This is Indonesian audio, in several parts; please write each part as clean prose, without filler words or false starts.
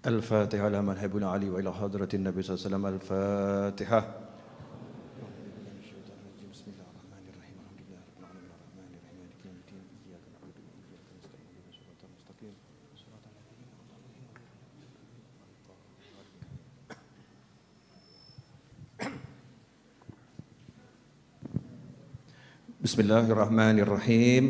الفاتحة على منهبنا علي وإلى حضرة النبي صلى الله عليه وسلم. الفاتحة. بسم الله الرحمن الرحيم. الحمد لله رب العالمين الرحمن الرحيم مالك يوم الدين إياك نعبد وإياك نستعين اهدنا الصراط المستقيم صراط الذين أنعمت عليهم. بسم الله الرحمن الرحيم.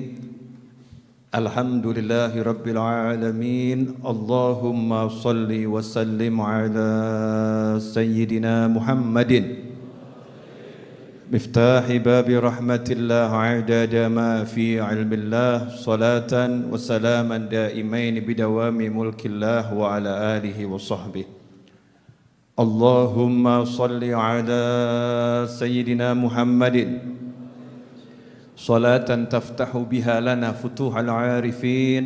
الحمد لله رب العالمين. اللهم صل وسلم على سيدنا محمد مفتاح باب رحمة الله عدد ما في علم الله صلاة وسلاما دائمين بدوام ملك الله وعلى آله وصحبه. اللهم صل على سيدنا محمد صلاة تفتح بها لنا فتوح العارفين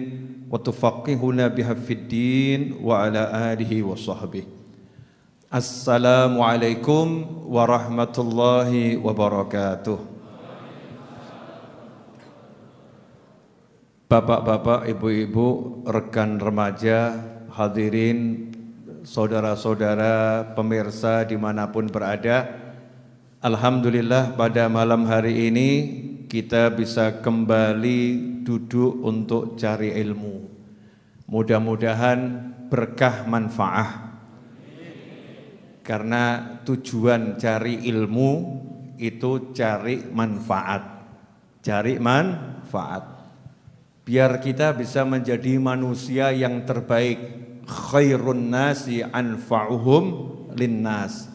وتفقهنا بها في الدين وعلى آله وصحبه. السلام عليكم ورحمة الله وبركاته. Bapak-bapak, ibu-ibu, rekan remaja, hadirin, saudara-saudara, pemirsa dimanapun berada, alhamdulillah pada malam hari ini kita bisa kembali duduk untuk cari ilmu. Mudah-mudahan berkah manfaat. Karena tujuan cari ilmu itu cari manfaat. Cari manfaat. Biar kita bisa menjadi manusia yang terbaik. Khairun nasi anfa'uhum linnas.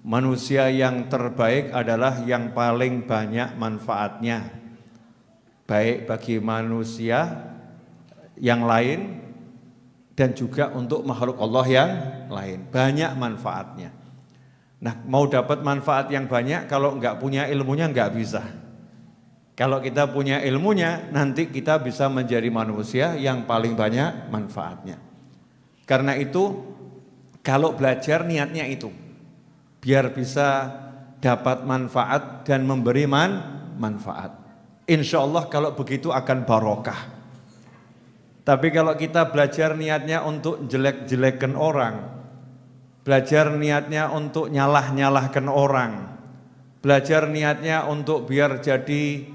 Manusia yang terbaik adalah yang paling banyak manfaatnya, baik bagi manusia yang lain dan juga untuk makhluk Allah yang lain. Banyak manfaatnya. Nah, mau dapat manfaat yang banyak, kalau enggak punya ilmunya enggak bisa. Kalau kita punya ilmunya, nanti kita bisa menjadi manusia yang paling banyak manfaatnya. Karena itu, kalau belajar niatnya itu biar bisa dapat manfaat dan memberi manfaat. Insya Allah kalau begitu akan barokah. Tapi kalau kita belajar niatnya untuk jelek-jelekan orang, belajar niatnya untuk nyalah-nyalahkan orang, belajar niatnya untuk biar jadi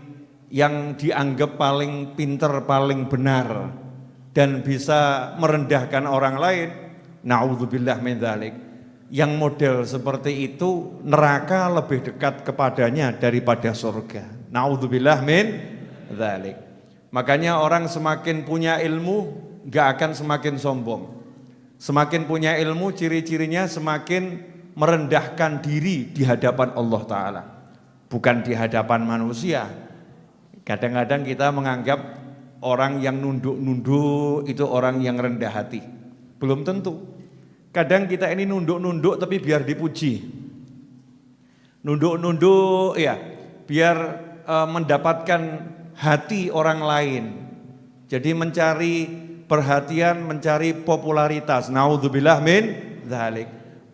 yang dianggap paling pinter, paling benar, dan bisa merendahkan orang lain, na'udzubillah min dzalik. Yang model seperti itu neraka lebih dekat kepadanya daripada surga. Na'udzubillah min dzalik. Makanya orang semakin punya ilmu gak akan semakin sombong. Semakin punya ilmu ciri-cirinya semakin merendahkan diri di hadapan Allah Ta'ala. Bukan di hadapan manusia. Kadang-kadang kita menganggap orang yang nunduk-nunduk itu orang yang rendah hati. Belum tentu. Kadang kita ini nunduk-nunduk tapi biar dipuji. Nunduk-nunduk ya, biar mendapatkan hati orang lain. Jadi mencari perhatian, mencari popularitas. Naudzubillah min dzalik.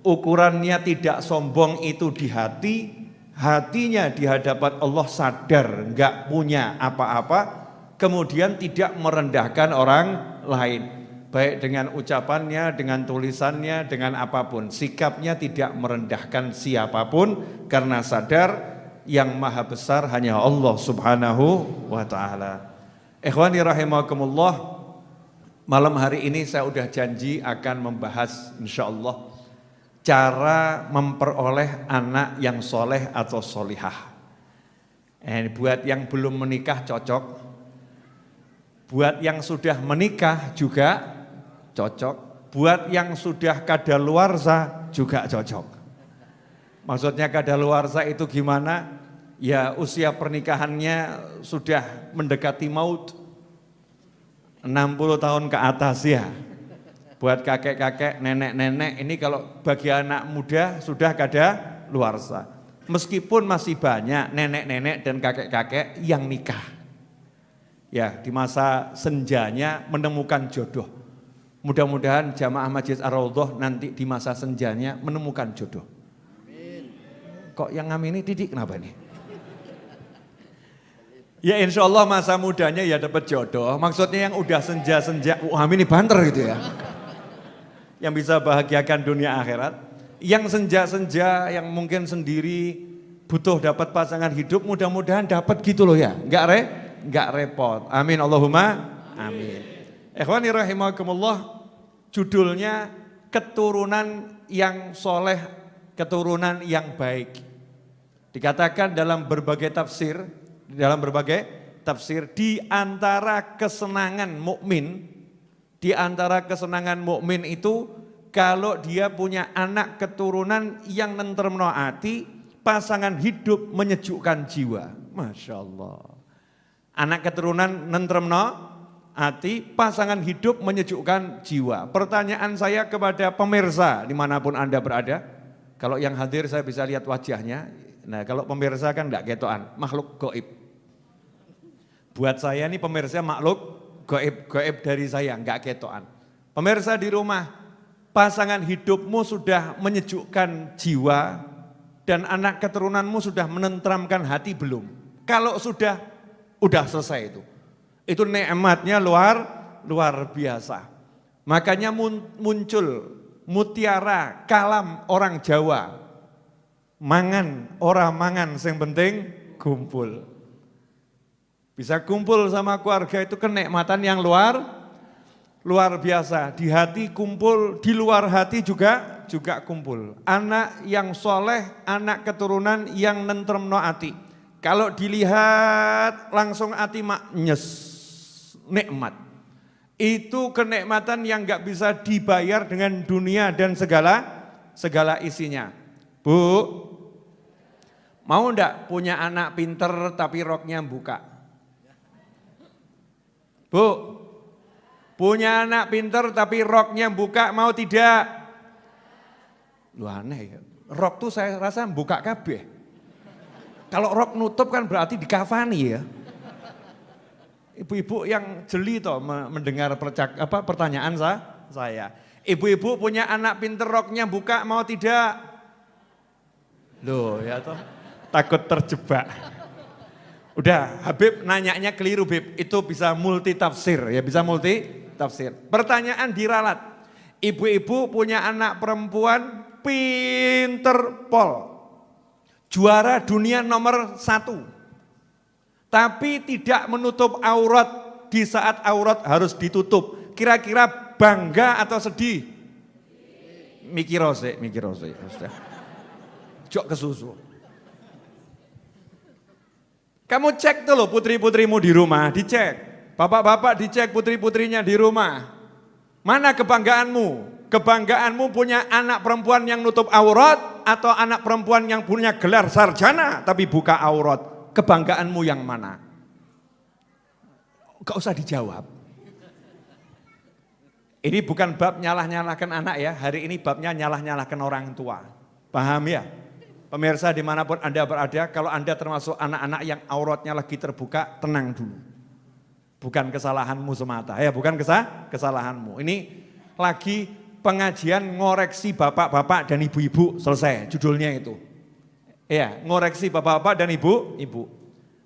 Ukurannya tidak sombong itu di hati, hatinya di hadapan Allah sadar enggak punya apa-apa, kemudian tidak merendahkan orang lain. Baik dengan ucapannya, dengan tulisannya, dengan apapun. Sikapnya tidak merendahkan siapapun karena sadar yang maha besar hanya Allah subhanahu wa ta'ala. Ikhwani rahimakumullah, malam hari ini saya udah janji akan membahas insyaallah cara memperoleh anak yang soleh atau solihah. Buat yang belum menikah cocok, buat yang sudah menikah juga cocok, buat yang sudah kadaluarsa juga cocok. Maksudnya kadaluarsa itu gimana? Ya usia pernikahannya sudah mendekati maut, 60 tahun ke atas ya. Buat kakek-kakek, nenek-nenek, ini kalau bagi anak muda sudah kadaluarsa. Meskipun masih banyak nenek-nenek dan kakek-kakek yang nikah. Ya di masa senjanya menemukan jodoh. Mudah-mudahan jamaah Masjid Ar-Raudhah nanti di masa senjanya menemukan jodoh. Amin. Kok yang ngamini Didik kenapa nih? Ya insya Allah masa mudanya ya dapat jodoh. Maksudnya yang udah senja-senja, amini banter gitu ya. yang bisa bahagiakan dunia akhirat. Yang senja-senja, yang mungkin sendiri butuh dapat pasangan hidup, mudah-mudahan dapat gitu loh ya. Enggak repot. Amin Allahumma amin. Ikhwani rahimakumullah, judulnya keturunan yang soleh, keturunan yang baik. Dikatakan dalam berbagai tafsir, di antara kesenangan mukmin, itu kalau dia punya anak keturunan yang nentremno ati, pasangan hidup menyejukkan jiwa. Masya Allah. Anak keturunan nentremno ati, pasangan hidup menyejukkan jiwa. Pertanyaan saya kepada pemirsa dimanapun Anda berada, kalau yang hadir saya bisa lihat wajahnya. Nah kalau pemirsa kan enggak ketoan, makhluk gaib. Buat saya ini pemirsa makhluk gaib dari saya, enggak ketoan. Pemirsa di rumah, pasangan hidupmu sudah menyejukkan jiwa dan anak keturunanmu sudah menenteramkan hati belum? Kalau sudah selesai itu. Itu nikmatnya luar biasa. Makanya muncul mutiara kalam orang Jawa. Mangan, ora mangan, yang penting kumpul. Bisa kumpul sama keluarga itu kenikmatan yang luar biasa. Di hati kumpul, di luar hati juga kumpul. Anak yang soleh, anak keturunan yang nentremno ati. Kalau dilihat langsung ati nyes, nikmat. Itu kenikmatan yang gak bisa dibayar dengan dunia dan segala isinya. Bu, mau ndak punya anak pinter tapi roknya buka? Bu, punya anak pinter tapi roknya buka, mau tidak? Lu aneh ya, rok tuh saya rasa buka kabeh. Kalau rok nutup kan berarti dikafani ya. Ibu-ibu yang jeli toh mendengar pertanyaan saya. Ibu-ibu punya anak pinter roknya buka, mau tidak? Loh ya toh, takut terjebak. Udah, Habib nanyanya keliru Bib, itu bisa multi tafsir ya, bisa multi tafsir. Pertanyaan diralat, ibu-ibu punya anak perempuan pinter pol, juara dunia nomor 1, tapi tidak menutup aurat di saat aurat harus ditutup. Kira-kira bangga atau sedih? Mikirose. Jok kesusu. Kamu cek tuh loh putri-putrimu di rumah, dicek. Bapak-bapak dicek putri-putrinya di rumah. Mana kebanggaanmu? Kebanggaanmu punya anak perempuan yang nutup aurat atau anak perempuan yang punya gelar sarjana tapi buka aurat? Kebanggaanmu yang mana? Gak usah dijawab. Ini bukan bab nyalah-nyalahkan anak ya, hari ini babnya nyalah-nyalahkan orang tua. Paham ya? Pemirsa dimanapun Anda berada, kalau Anda termasuk anak-anak yang auratnya lagi terbuka, tenang dulu. Bukan kesalahanmu semata, ya bukan kesalahanmu. Ini lagi pengajian ngoreksi bapak-bapak dan ibu-ibu, selesai judulnya itu. Ya, ngoreksi bapak-bapak dan ibu-ibu.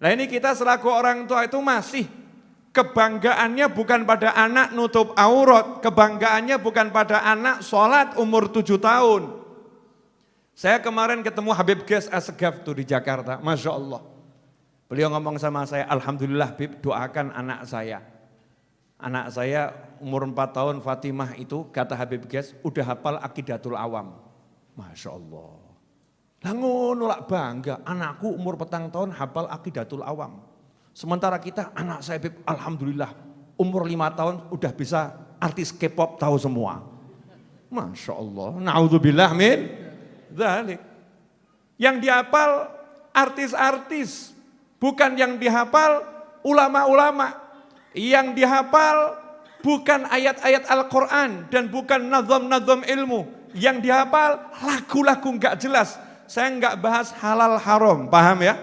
Nah ini kita selaku orang tua itu masih kebanggaannya bukan pada anak nutup aurat, kebanggaannya bukan pada anak sholat umur 7 tahun. Saya kemarin ketemu Habib Ges Asgaf tuh di Jakarta, Masya Allah. Beliau ngomong sama saya, Alhamdulillah Bib, doakan anak saya. Anak saya umur 4 tahun Fatimah itu, kata Habib Ges, udah hafal Aqidatul Awam. Masya Allah. Lah ngono lak bangga, anakku umur 4 tahun hafal Aqidatul Awam. Sementara kita, anak saya Bib, Alhamdulillah, umur 5 tahun udah bisa artis K-pop tahu semua. Masya Allah, na'udzubillah min dzalik. Yang dihafal artis-artis, bukan yang dihafal ulama-ulama. Yang dihafal bukan ayat-ayat Al-Quran dan bukan nazam-nazam ilmu. Yang dihafal lagu-lagu enggak jelas. Saya enggak bahas halal haram, paham ya?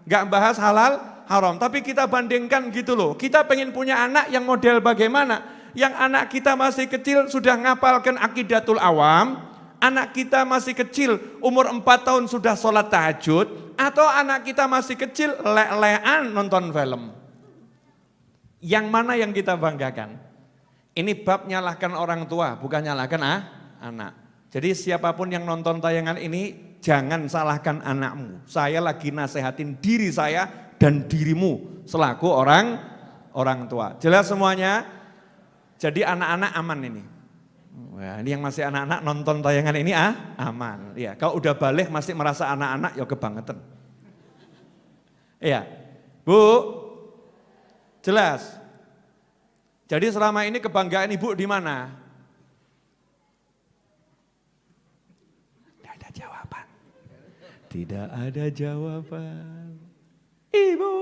Enggak bahas halal haram, tapi kita bandingkan gitu loh. Kita pengen punya anak yang model bagaimana? Yang anak kita masih kecil sudah ngapalkan Aqidatul Awam. Anak kita masih kecil, umur 4 tahun sudah sholat tahajud, atau anak kita masih kecil, le-lean nonton film. Yang mana yang kita banggakan? Ini bab nyalahkan orang tua, bukan nyalahkan anak. Jadi siapapun yang nonton tayangan ini, jangan salahkan anakmu. Saya lagi nasehatin diri saya dan dirimu selaku orang tua. Jelas semuanya? Jadi anak-anak aman ini. Wah, ini yang masih anak-anak nonton tayangan ini aman. Ya, kalau udah balik masih merasa anak-anak ya kebangetan. Iya. Bu, jelas. Jadi selama ini kebanggaan ibu di mana? Tidak ada jawaban. Tidak ada jawaban. Ibu.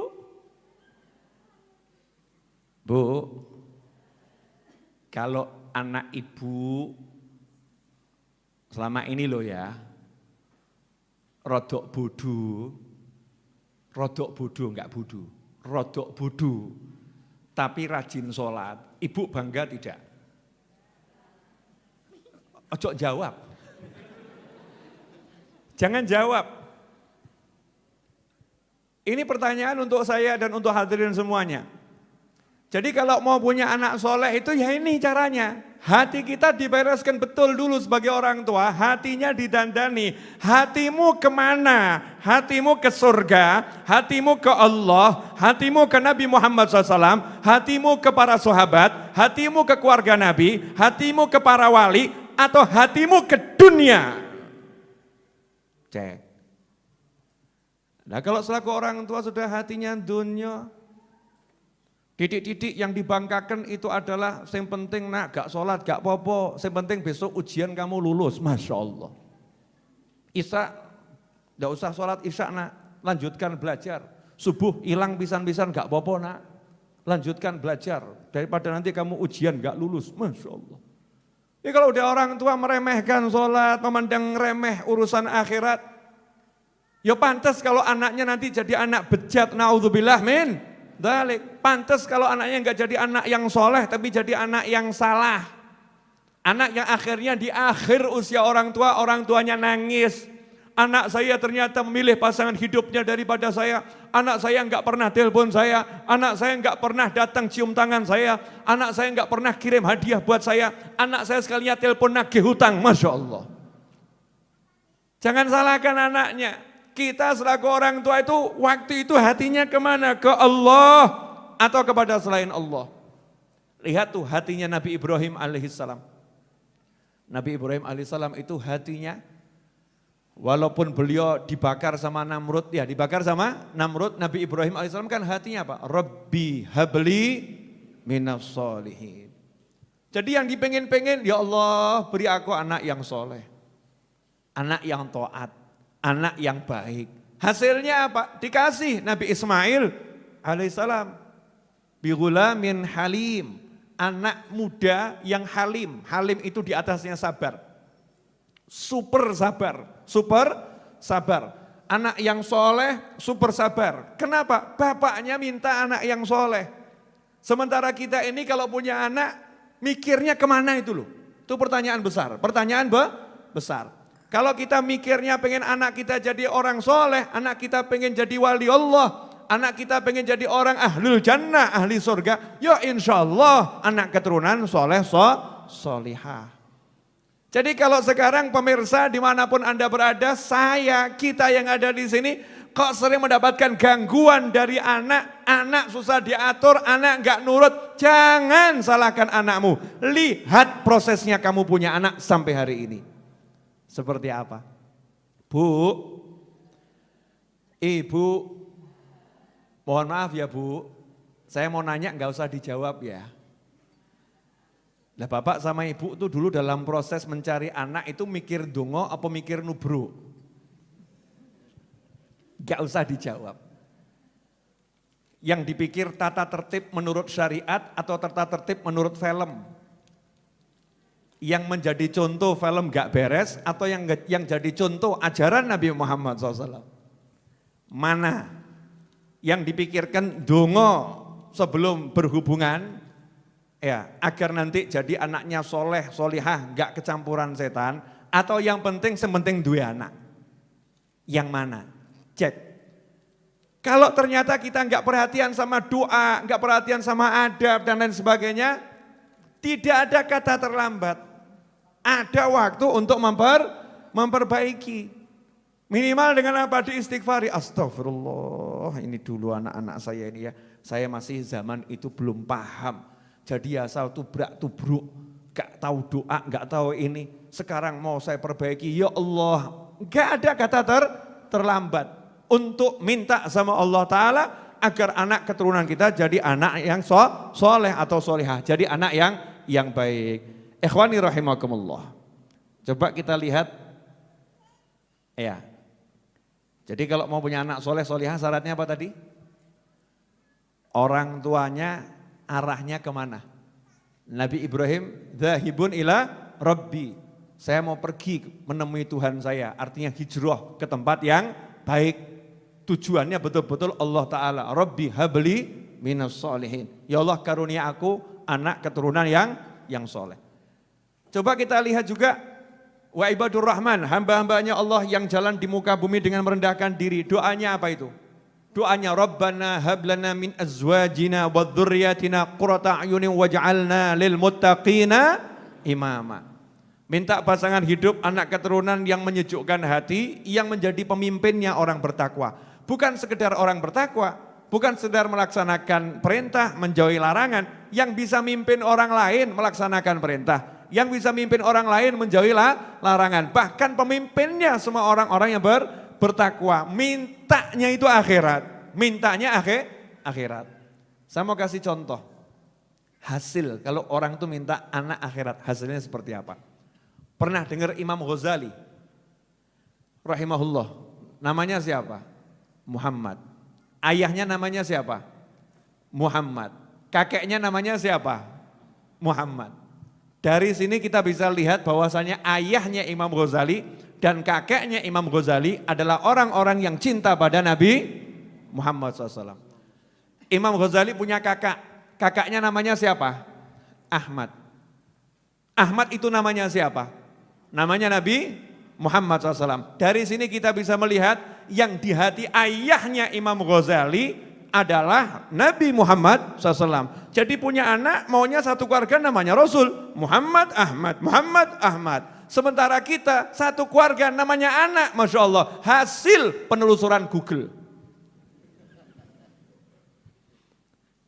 Bu, kalau anak ibu selama ini loh ya, rodok bodoh enggak bodoh, rodok bodoh, tapi rajin sholat, ibu bangga tidak? Ojo jawab. Jangan jawab. Ini pertanyaan untuk saya dan untuk hadirin semuanya. Jadi kalau mau punya anak soleh itu ya ini caranya. Hati kita dibereskan betul dulu sebagai orang tua, hatinya didandani. Hatimu kemana? Hatimu ke surga, hatimu ke Allah, hatimu ke Nabi Muhammad SAW, hatimu ke para sahabat, hatimu ke keluarga Nabi, hatimu ke para wali, atau hatimu ke dunia. Cek. Nah kalau selaku orang tua sudah hatinya dunia, titik-titik yang dibangkakan itu adalah yang penting nak gak sholat, gak popo, yang penting besok ujian kamu lulus, Masya Allah. Isya, gak usah sholat isya nak, lanjutkan belajar. Subuh hilang pisan-pisan gak popo nak, lanjutkan belajar. Daripada nanti kamu ujian gak lulus, Masya Allah. Jadi kalau udah orang tua meremehkan sholat, memandang remeh urusan akhirat, ya pantas kalau anaknya nanti jadi anak bejat, naudzubillah min dzalik. Pantas kalau anaknya enggak jadi anak yang soleh tapi jadi anak yang salah. Anak yang akhirnya di akhir usia orang tuanya nangis. Anak saya ternyata memilih pasangan hidupnya daripada saya. Anak saya enggak pernah telepon saya. Anak saya enggak pernah datang cium tangan saya. Anak saya enggak pernah kirim hadiah buat saya. Anak saya sekalinya telepon nagih hutang. Masya Allah. Jangan salahkan anaknya. Kita selaku orang tua itu waktu itu hatinya kemana? Ke Allah atau kepada selain Allah? Lihat tuh hatinya Nabi Ibrahim alaihissalam. Nabi Ibrahim alaihissalam itu hatinya, walaupun beliau dibakar sama Namrud, ya dibakar sama Namrud, Nabi Ibrahim alaihissalam kan hatinya apa? Rabbi habli minas sholihin. Jadi yang dipengen-pengen, ya Allah beri aku anak yang soleh, anak yang taat, anak yang baik. Hasilnya apa? Dikasih Nabi Ismail alaihissalam. Bigulamin halim. Anak muda yang halim. Halim itu di atasnya sabar. Super sabar. Super sabar. Anak yang soleh super sabar. Kenapa? Bapaknya minta anak yang soleh. Sementara kita ini kalau punya anak mikirnya kemana itu loh. Itu pertanyaan besar. Pertanyaan besar. Kalau kita mikirnya pengen anak kita jadi orang soleh, anak kita pengen jadi wali Allah, anak kita pengen jadi orang ahlul jannah, ahli surga, ya insya Allah anak keturunan soleh solihah. Jadi kalau sekarang pemirsa dimanapun Anda berada, kita yang ada di sini, kok sering mendapatkan gangguan dari anak susah diatur, anak gak nurut, jangan salahkan anakmu. Lihat prosesnya kamu punya anak sampai hari ini. Seperti apa? Bu, Ibu, mohon maaf ya Bu, saya mau nanya nggak usah dijawab ya. Lah Bapak sama Ibu tuh dulu dalam proses mencari anak itu mikir dongo apa mikir nubruk? Nggak usah dijawab. Yang dipikir tata tertib menurut syariat atau tata tertib menurut film? Yang menjadi contoh film gak beres atau yang jadi contoh ajaran Nabi Muhammad SAW? Mana? Yang dipikirkan dongo sebelum berhubungan, ya agar nanti jadi anaknya soleh, solihah, gak kecampuran setan, atau yang penting sementing dua anak? Yang mana? Cek. Kalau ternyata kita gak perhatian sama doa, gak perhatian sama adab dan lain sebagainya, Tidak ada kata terlambat. Ada waktu untuk memperbaiki. Minimal dengan apa? Diistighfari. Astagfirullah, ini dulu anak-anak saya ini ya. Saya masih zaman itu belum paham. Jadi asal tubruk, gak tahu doa, gak tahu ini. Sekarang mau saya perbaiki, ya Allah. Gak ada kata terlambat. Untuk minta sama Allah Ta'ala agar anak keturunan kita jadi anak yang soleh atau solehah. Jadi anak yang baik. Ikhwani rahimakumullah. Coba kita lihat. Ya. Jadi kalau mau punya anak soleh solehah syaratnya apa tadi? Orang tuanya arahnya kemana? Nabi Ibrahim, dzahibun ila rabbi. Saya mau pergi menemui Tuhan saya. Artinya hijrah ke tempat yang baik. Tujuannya betul-betul Allah Ta'ala. Rabbi habli minas solihin. Ya Allah karunia aku anak keturunan yang soleh. Coba kita lihat juga wa ibadur rahman, hamba-hambanya Allah yang jalan di muka bumi dengan merendahkan diri. Doanya apa itu? Doanya Rabbana hablana min azwajina wa dzurriyyatina qurrata a'yunin waj'alna lil muttaqina imama. Minta pasangan hidup anak keturunan yang menyejukkan hati, yang menjadi pemimpinnya orang bertakwa. Bukan sekedar orang bertakwa, bukan sekedar melaksanakan perintah, menjauhi larangan, yang bisa mimpin orang lain melaksanakan perintah. Yang bisa mimpin orang lain menjauhi larangan. Bahkan pemimpinnya semua orang-orang yang bertakwa. Mintanya itu akhirat. Mintanya akhirat. Saya mau kasih contoh. Hasil kalau orang itu minta anak akhirat, hasilnya seperti apa? Pernah dengar Imam Ghazali? Rahimahullah. Namanya siapa? Muhammad. Ayahnya namanya siapa? Muhammad. Kakeknya namanya siapa? Muhammad. Dari sini kita bisa lihat bahwasanya ayahnya Imam Ghazali dan kakeknya Imam Ghazali adalah orang-orang yang cinta pada Nabi Muhammad SAW. Imam Ghazali punya kakak, kakaknya namanya siapa? Ahmad. Ahmad itu namanya siapa? Namanya Nabi Muhammad SAW. Dari sini kita bisa melihat yang di hati ayahnya Imam Ghazali adalah Nabi Muhammad SAW. Jadi punya anak maunya satu keluarga namanya Rasul. Muhammad Ahmad, Muhammad Ahmad. Sementara kita satu keluarga namanya anak, Masya Allah. Hasil penelusuran Google.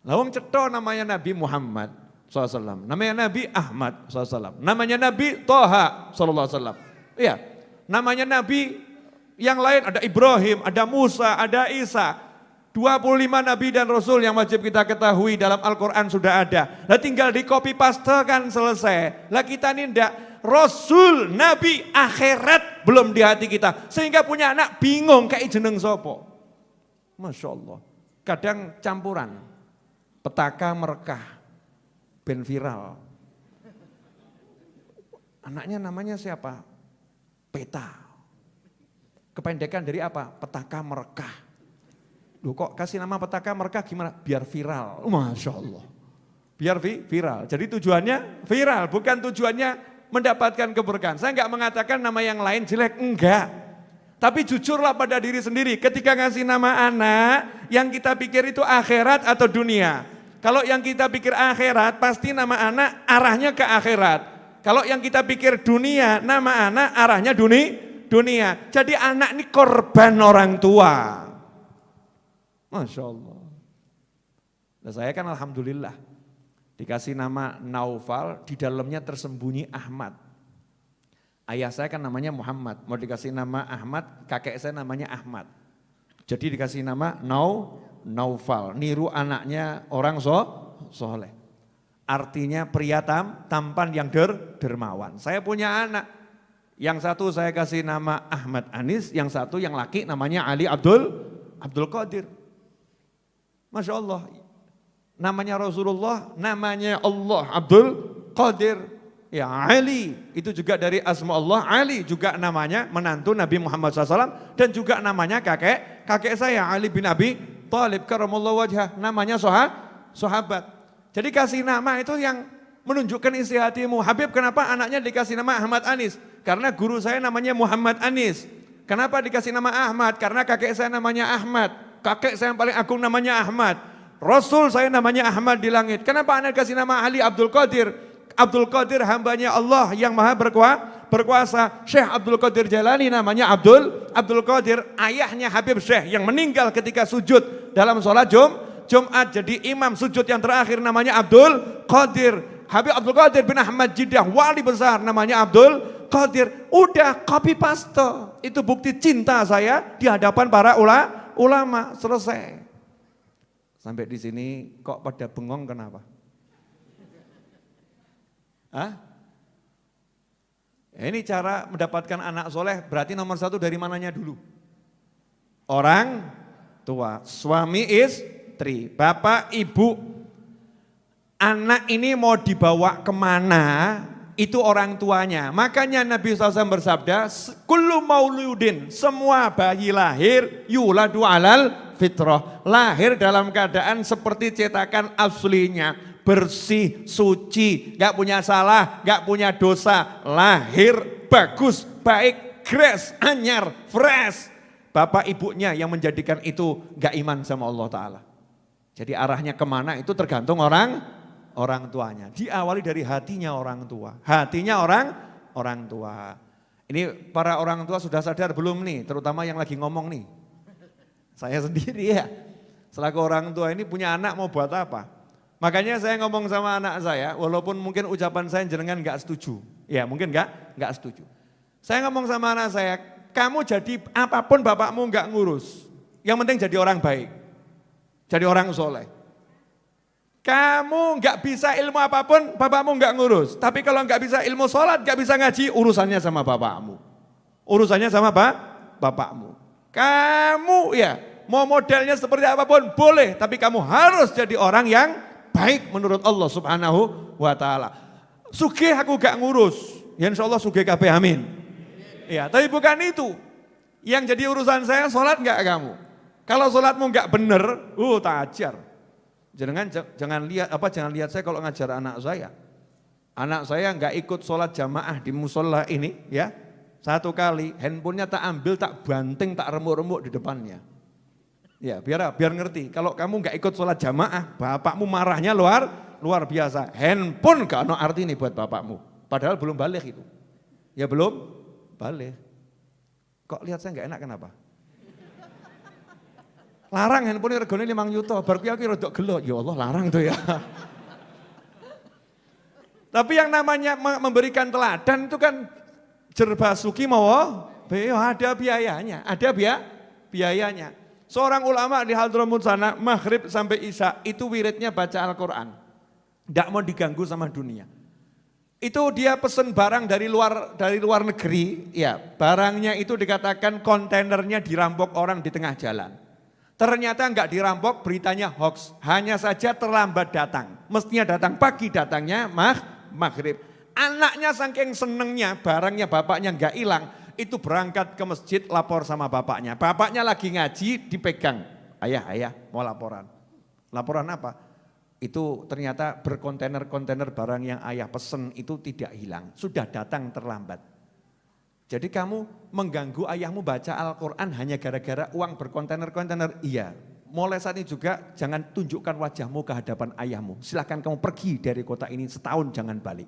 Lawang ceto namanya Nabi Muhammad SAW. Namanya Nabi Ahmad SAW. Namanya Nabi Toha SAW. Iya, namanya Nabi yang lain ada Ibrahim, ada Musa, ada Isa. 25 Nabi dan Rasul yang wajib kita ketahui dalam Al-Quran sudah ada. Lah tinggal di copy paste kan selesai. Lah kita ini enggak, Rasul, Nabi, akhirat belum di hati kita. Sehingga punya anak bingung kayak jeneng sopo. Masya Allah. Kadang campuran. Petaka merekah. Ben viral. Anaknya namanya siapa? Peta. Kependekan dari apa? Petaka merekah. Loh kok kasih nama petaka merekah gimana? Biar viral. Masya Allah. Biar viral. Jadi tujuannya viral, bukan tujuannya mendapatkan keberkahan. Saya enggak mengatakan nama yang lain jelek, enggak. Tapi jujurlah pada diri sendiri. Ketika ngasih nama anak, yang kita pikir itu akhirat atau dunia. Kalau yang kita pikir akhirat, pasti nama anak arahnya ke akhirat. Kalau yang kita pikir dunia, nama anak arahnya dunia. Jadi anak ini korban orang tua. Masya Allah. Nah, saya kan alhamdulillah dikasih nama Naufal, di dalamnya tersembunyi Ahmad. Ayah saya kan namanya Muhammad, mau dikasih nama Ahmad, kakek saya namanya Ahmad. Jadi dikasih nama Naufal, niru anaknya orang soleh. Artinya pria tampan yang dermawan. Saya punya anak, yang satu saya kasih nama Ahmad Anis, yang satu yang laki namanya Ali Abdul Qadir. Masya Allah, namanya Rasulullah, namanya Allah Abdul Qadir, ya Ali, itu juga dari asma Allah, Ali juga namanya menantu Nabi Muhammad SAW, dan juga namanya kakek saya Ali bin Abi Thalib karamallahu wajhah, namanya sahabat. Jadi kasih nama itu yang menunjukkan isi hatimu. Habib kenapa anaknya dikasih nama Ahmad Anis? Karena guru saya namanya Muhammad Anis. Kenapa dikasih nama Ahmad? Karena kakek saya namanya Ahmad. Kakek saya yang paling agung namanya Ahmad. Rasul saya namanya Ahmad di langit. Kenapa anak kasih nama Ali Abdul Qadir? Abdul Qadir hambanya Allah yang maha berkuasa. Syekh Abdul Qadir Jalani namanya Abdul Qadir, ayahnya Habib Syekh yang meninggal ketika sujud dalam sholat Jumat. Jadi imam sujud yang terakhir namanya Abdul Qadir. Habib Abdul Qadir bin Ahmad Jidah, wali besar namanya Abdul Qadir. Udah copy paste. Itu bukti cinta saya di hadapan para ulama. Selesai. Sampai di sini kok pada bengong kenapa? Hah? Ini cara mendapatkan anak soleh berarti nomor satu dari mananya dulu? Orang tua, suami istri, bapak ibu. Anak ini mau dibawa kemana itu orang tuanya. Makanya Nabi SAW bersabda, kullu mauludin, semua bayi lahir yuladu alal fitrah. Lahir dalam keadaan seperti cetakan aslinya. Bersih, suci, gak punya salah, gak punya dosa. Lahir bagus, baik, grace, anyar, fresh. Bapak ibunya yang menjadikan itu gak iman sama Allah Ta'ala. Jadi arahnya kemana itu tergantung orang tuanya. Diawali dari hatinya orang tua. Hatinya orang tua. Ini para orang tua sudah sadar belum nih, terutama yang lagi ngomong nih. Saya sendiri ya. Selaku orang tua ini punya anak mau buat apa? Makanya saya ngomong sama anak saya, walaupun mungkin ucapan saya jenengan gak setuju. Ya mungkin gak setuju. Saya ngomong sama anak saya, kamu jadi apapun bapakmu gak ngurus. Yang penting jadi orang baik. Jadi orang soleh. Kamu gak bisa ilmu apapun, bapakmu gak ngurus. Tapi kalau gak bisa ilmu sholat, gak bisa ngaji, urusannya sama bapakmu. Urusannya sama bapakmu. Kamu ya, mau modelnya seperti apapun boleh, tapi kamu harus jadi orang yang baik menurut Allah Subhanahu wa Ta'ala. Sugih aku gak ngurus, ya insya Allah sugih kabeh amin. Ya, tapi bukan itu. Yang jadi urusan saya sholat gak kamu. Kalau sholatmu gak bener, tak ajar. Jangan lihat saya kalau ngajar anak saya. Anak saya nggak ikut sholat jamaah di musola ini ya. Satu kali handphonenya tak ambil, tak banting, tak remuk-remuk di depannya. Ya biar ngerti. Kalau kamu nggak ikut sholat jamaah, bapakmu marahnya luar biasa. Handphone gak ada arti nih buat bapakmu. Padahal belum balik itu. Ya belum balik. Kok lihat saya nggak enak kenapa? Larang handphone regane 5 juta, bar kuwi aku rada gelo. Ya Allah larang tuh ya. Tapi yang namanya memberikan teladan itu kan jerbasuki mau ada biayanya, biayanya. Seorang ulama di Hadramut sana, maghrib sampai isya itu wiridnya baca Al-Quran. Tidak mau diganggu sama dunia. Itu dia pesen barang dari luar negeri, ya barangnya itu dikatakan kontainernya dirampok orang di tengah jalan. Ternyata enggak dirampok, beritanya hoax. Hanya saja terlambat datang. Mestinya datang pagi, datangnya maghrib. Anaknya saking senengnya, barangnya bapaknya enggak hilang. Itu berangkat ke masjid, lapor sama bapaknya. Bapaknya lagi ngaji, dipegang. Ayah, mau laporan. Laporan apa? Itu ternyata berkontainer-kontainer barang yang ayah pesen itu tidak hilang. Sudah datang terlambat. Jadi kamu mengganggu ayahmu baca Al-Quran hanya gara-gara uang berkontainer-kontainer. Iya, mulai saat ini juga jangan tunjukkan wajahmu ke hadapan ayahmu. Silahkan kamu pergi dari kota ini setahun jangan balik.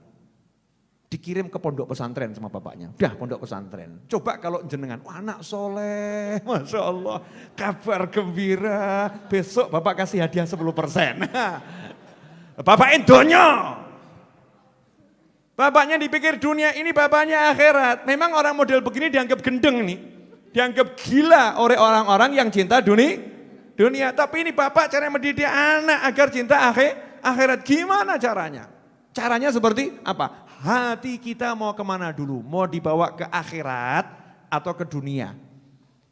Dikirim ke pondok pesantren sama bapaknya. Udah pondok pesantren. Coba kalau jenengan, anak soleh, Masya Allah, kabar gembira. Besok bapak kasih hadiah 10%. Bapak donya. Bapaknya dipikir dunia ini, bapaknya akhirat. Memang orang model begini dianggap gendeng nih. Dianggap gila oleh orang-orang yang cinta dunia. Tapi ini bapak cara mendidik anak agar cinta akhirat. Gimana caranya? Caranya seperti apa? Hati kita mau kemana dulu? Mau dibawa ke akhirat atau ke dunia?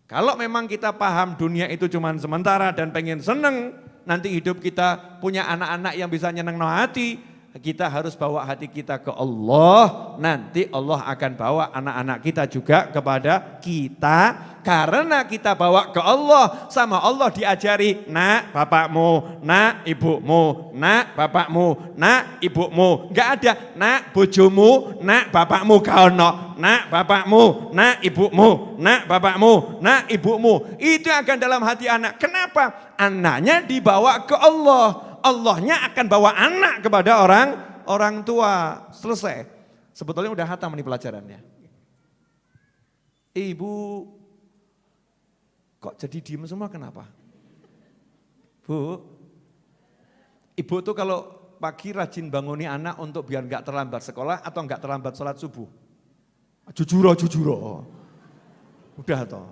Kalau memang kita paham dunia itu cuma sementara dan pengen seneng, nanti hidup kita punya anak-anak yang bisa nyeneng no hati, kita harus bawa hati kita ke Allah, nanti Allah akan bawa anak-anak kita juga kepada kita. Karena kita bawa ke Allah, sama Allah diajari, nak bapakmu, nak ibumu, nak bapakmu, nak ibumu. Enggak ada, nak bojomu, nak bapakmu kaono, nak bapakmu, nak ibumu, nak bapakmu, nak ibumu. Itu akan dalam hati anak. Kenapa? Anaknya dibawa ke Allah. Allahnya akan bawa anak kepada orang tua, selesai. Sebetulnya udah hatam nih pelajarannya. Ibu, kok jadi diem semua kenapa? Bu, ibu tuh kalau pagi rajin banguni anak untuk biar nggak terlambat sekolah atau nggak terlambat sholat subuh? Jujur. Udah toh.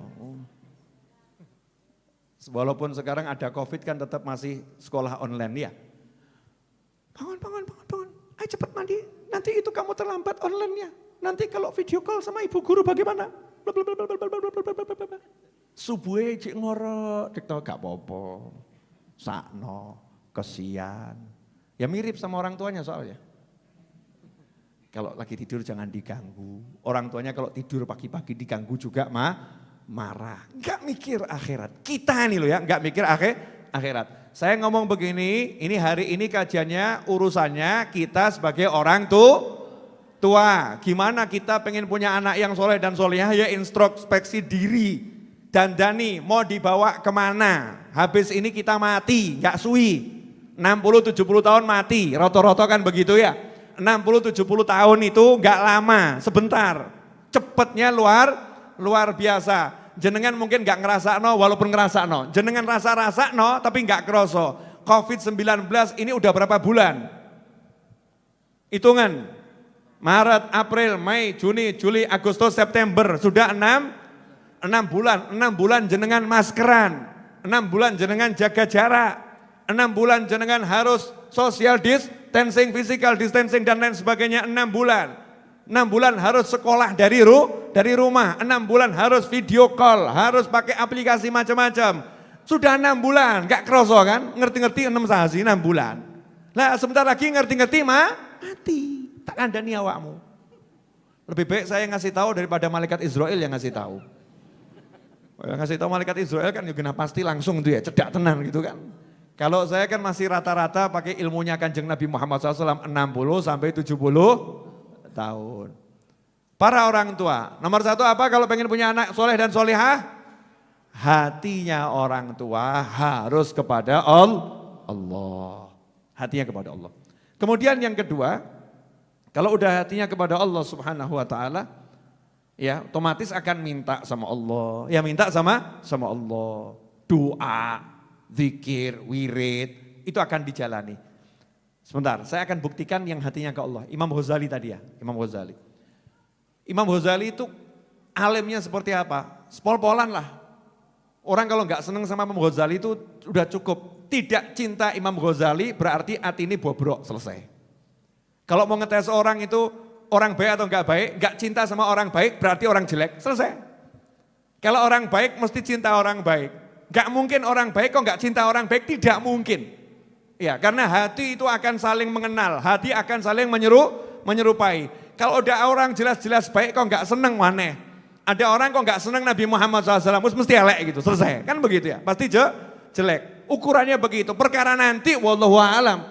Walaupun sekarang ada COVID kan tetap masih sekolah online ya. Bangun. Ayo cepat mandi, nanti itu kamu terlambat online-nya. Nanti kalau video call sama ibu guru bagaimana? Subuhe cik ngorok, dikto gak apa-apa. Sakno, kesian. Ya mirip sama orang tuanya soalnya. Kalau lagi tidur jangan diganggu. Orang tuanya kalau tidur pagi-pagi diganggu juga marah. Enggak mikir akhirat. Kita nih loh ya, enggak mikir akhirat. Saya ngomong begini, ini hari ini kajiannya urusannya kita sebagai orang tua. Gimana kita pengen punya anak yang soleh dan solehah ya introspeksi diri. Dandani mau dibawa kemana? Habis ini kita mati, enggak suwi. 60-70 tahun mati, roto-roto kan begitu ya. 60-70 tahun itu enggak lama, sebentar. Cepetnya luar biasa. Jenengan mungkin enggak ngerasakno walaupun ngerasakno. Jenengan rasa-rasakno tapi enggak kroso. COVID-19 ini udah berapa bulan? Hitungan. Maret, April, Mei, Juni, Juli, Agustus, September. Sudah 6 bulan. 6 bulan jenengan maskeran. 6 bulan jenengan jaga jarak. 6 bulan jenengan harus social distancing, physical distancing dan lain sebagainya 6 bulan. 6 bulan harus sekolah dari rumah, 6 bulan harus video call, harus pakai aplikasi macam-macam. Sudah 6 bulan, gak kroso kan? Ngerti-ngerti 6 sasi 6 bulan. Nah sebentar lagi ngerti-ngerti mati. Tak kandani awakmu. Lebih baik saya ngasih tahu daripada malaikat Israel yang ngasih tahu. Yang ngasih tahu malaikat Israel kan juga pasti langsung tuh ya, cedak tenan gitu kan. Kalau saya kan masih rata-rata pakai ilmunya Kanjeng Nabi Muhammad SAW 60 sampai 70 tahun. Para orang tua, nomor 1 apa kalau pengen punya anak soleh dan solehah? Hatinya orang tua harus kepada Allah. Hatinya kepada Allah. Kemudian yang kedua, kalau udah hatinya kepada Allah Subhanahu wa taala, ya otomatis akan minta sama Allah. Ya minta sama Allah. Doa, zikir, wirid, itu akan dijalani. Sebentar, saya akan buktikan yang hatinya ke Allah. Imam Ghazali tadi ya, Imam Ghazali. Imam Ghazali itu alimnya seperti apa? Spol-polan lah. Orang kalau nggak seneng sama Imam Ghazali itu udah cukup. Tidak cinta Imam Ghazali berarti hati ini bobrok, selesai. Kalau mau ngetes orang itu orang baik atau nggak cinta sama orang baik berarti orang jelek, selesai. Kalau orang baik mesti cinta orang baik. Nggak mungkin orang baik kok nggak cinta orang baik, tidak mungkin. Ya, karena hati itu akan saling mengenal, hati akan saling menyerupai. Kalau udah orang jelas-jelas baik kok nggak seneng maneh. Ada orang kok nggak seneng Nabi Muhammad SAW, mesti elek gitu, selesai. Kan begitu ya, pasti jelek. Ukurannya begitu, perkara nanti wallahu a'lam.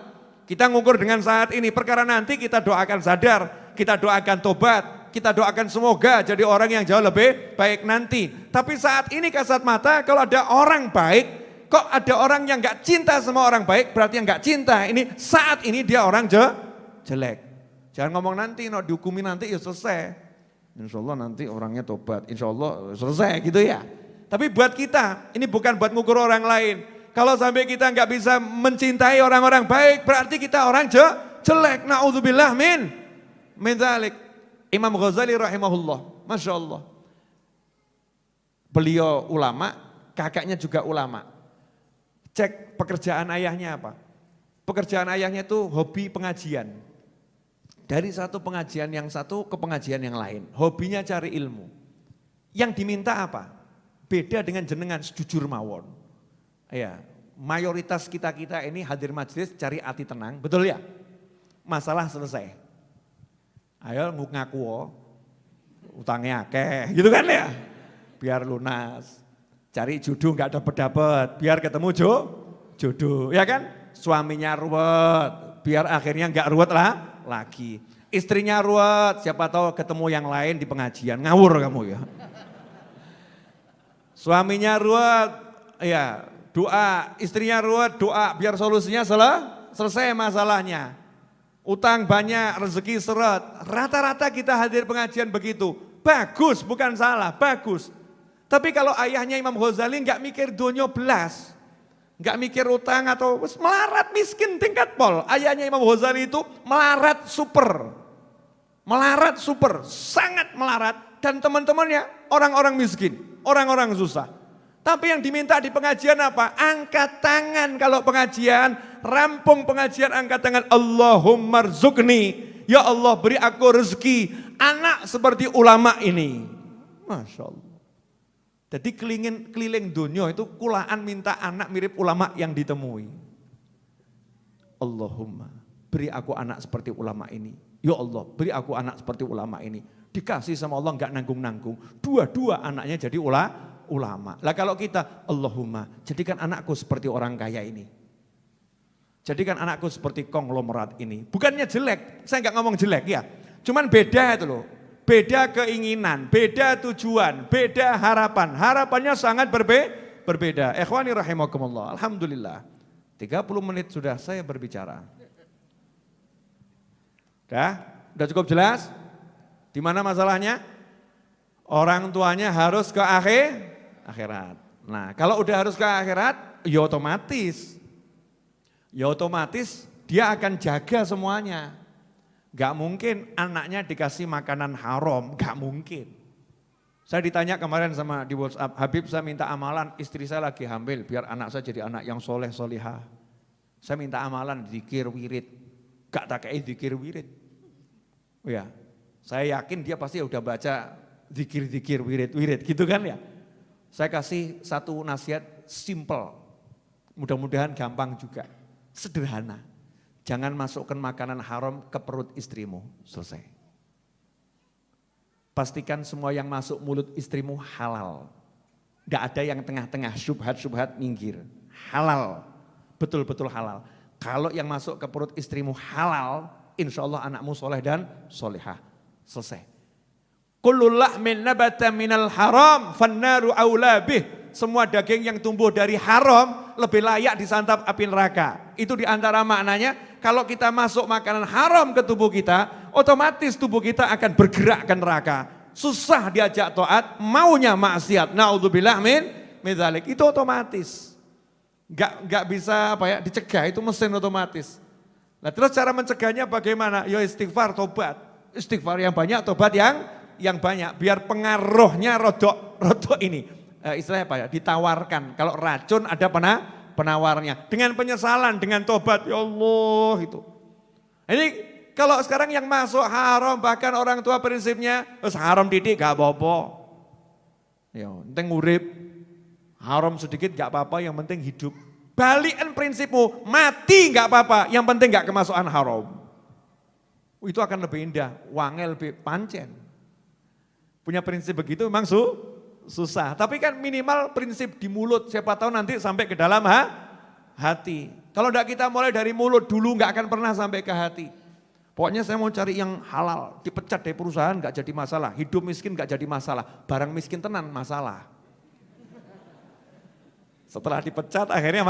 Kita ngukur dengan saat ini, perkara nanti kita doakan sadar, kita doakan tobat, kita doakan semoga jadi orang yang jauh lebih baik nanti. Tapi saat ini kasat mata kalau ada orang baik, kok ada orang yang gak cinta sama orang baik, berarti yang gak cinta ini saat ini dia orang jelek. Jangan ngomong nanti, dihukumi nanti ya selesai. Insya Allah nanti orangnya tobat, insya Allah selesai gitu ya. Tapi buat kita, ini bukan buat ngukur orang lain. Kalau sampai kita gak bisa mencintai orang-orang baik, berarti kita orang jelek. Na'udzubillah min dzalik. Imam Ghazali rahimahullah, Masya Allah. Beliau ulama, kakaknya juga ulama. Cek pekerjaan ayahnya apa? Pekerjaan ayahnya itu hobi pengajian. Dari satu pengajian yang satu ke pengajian yang lain. Hobinya cari ilmu. Yang diminta apa? Beda dengan jenengan sejujur mawon. Ya, mayoritas kita ini hadir majelis cari hati tenang, betul ya? Masalah selesai. Ayo ngaku utangnya akeh, gitu kan ya? Biar lunas. Cari jodoh nggak dapet, biar ketemu jodoh, ya kan? Suaminya ruwet, biar akhirnya nggak ruwet lagi. Istrinya ruwet, siapa tahu ketemu yang lain di pengajian, ngawur kamu ya. Suaminya ruwet, ya doa, istrinya ruwet, doa, biar solusinya selesai masalahnya. Utang banyak, rezeki seret. Rata-rata kita hadir pengajian begitu. Bagus, bukan salah, bagus. Tapi kalau ayahnya Imam Ghazali nggak mikir dunia belas. Nggak mikir utang atau melarat miskin tingkat pol. Ayahnya Imam Ghazali itu melarat super. Melarat super, sangat melarat. Dan teman-temannya orang-orang miskin, orang-orang susah. Tapi yang diminta di pengajian apa? Angkat tangan kalau pengajian, rampung pengajian angkat tangan. Allahumma rzuqni, ya Allah beri aku rezeki, anak seperti ulama ini. Masya Allah. Jadi keliling dunia itu kulaan minta anak mirip ulama yang ditemui. Allahumma beri aku anak seperti ulama ini. Ya Allah beri aku anak seperti ulama ini. Dikasih sama Allah enggak nanggung-nanggung. Dua-dua anaknya jadi ulama. Lah kalau kita, Allahumma jadikan anakku seperti orang kaya ini. Jadikan anakku seperti konglomerat ini. Bukannya jelek, saya enggak ngomong jelek ya. Cuman beda itu loh. Beda keinginan, beda tujuan, beda harapan. Harapannya sangat berbeda. Ikhwani rahimakumullah. Alhamdulillah. 30 menit sudah saya berbicara. Udah cukup jelas? Di mana masalahnya? Orang tuanya harus ke akhirat. Nah, kalau udah harus ke akhirat, ya otomatis. Ya otomatis dia akan jaga semuanya. Gak mungkin anaknya dikasih makanan haram, gak mungkin. Saya ditanya kemarin sama di WhatsApp, Habib saya minta amalan, istri saya lagi hamil, biar anak saya jadi anak yang soleh solihah. Saya minta amalan, zikir wirid, gak tak kayak zikir wirid. Oh ya, saya yakin dia pasti udah baca zikir-zikir wirid gitu kan ya. Saya kasih satu nasihat simple, mudah-mudahan gampang juga, sederhana. Jangan masukkan makanan haram ke perut istrimu, selesai. Pastikan semua yang masuk mulut istrimu halal. Tidak ada yang tengah-tengah, syubhat-syubhat minggir. Halal, betul-betul halal. Kalau yang masuk ke perut istrimu halal, insya Allah anakmu soleh dan solehah. Selesai. Kullu lahmin nabata minal haram, fannaru aula bih. Semua daging yang tumbuh dari haram lebih layak disantap api neraka. Itu diantara maknanya, kalau kita masuk makanan haram ke tubuh kita, otomatis tubuh kita akan bergerak ke neraka. Susah diajak taat, maunya maksiat. Naudzubillah min dzalik. Itu otomatis. Enggak bisa dicegah, itu mesin otomatis. Nah, terus cara mencegahnya bagaimana? Ya istighfar, tobat. Istighfar yang banyak, tobat yang banyak. Biar pengaruhnya rodok ini. Istilahnya ditawarkan. Kalau racun ada penawarnya. Dengan penyesalan, dengan tobat, ya Allah itu. Ini kalau sekarang yang masuk haram, bahkan orang tua prinsipnya, haram didik gak apa-apa. Ya, penting urip, haram sedikit gak apa-apa, yang penting hidup. Balikan prinsipmu, mati gak apa-apa, yang penting gak kemasukan haram. Itu akan lebih indah, wangel lebih pancen. Punya prinsip begitu memang susah, tapi kan minimal prinsip di mulut, siapa tahu nanti sampai ke dalam hati. Kalau tidak kita mulai dari mulut dulu nggak akan pernah sampai ke hati. Pokoknya saya mau cari yang halal, dipecat dari perusahaan nggak jadi masalah, hidup miskin nggak jadi masalah, barang miskin tenan masalah. Setelah dipecat akhirnya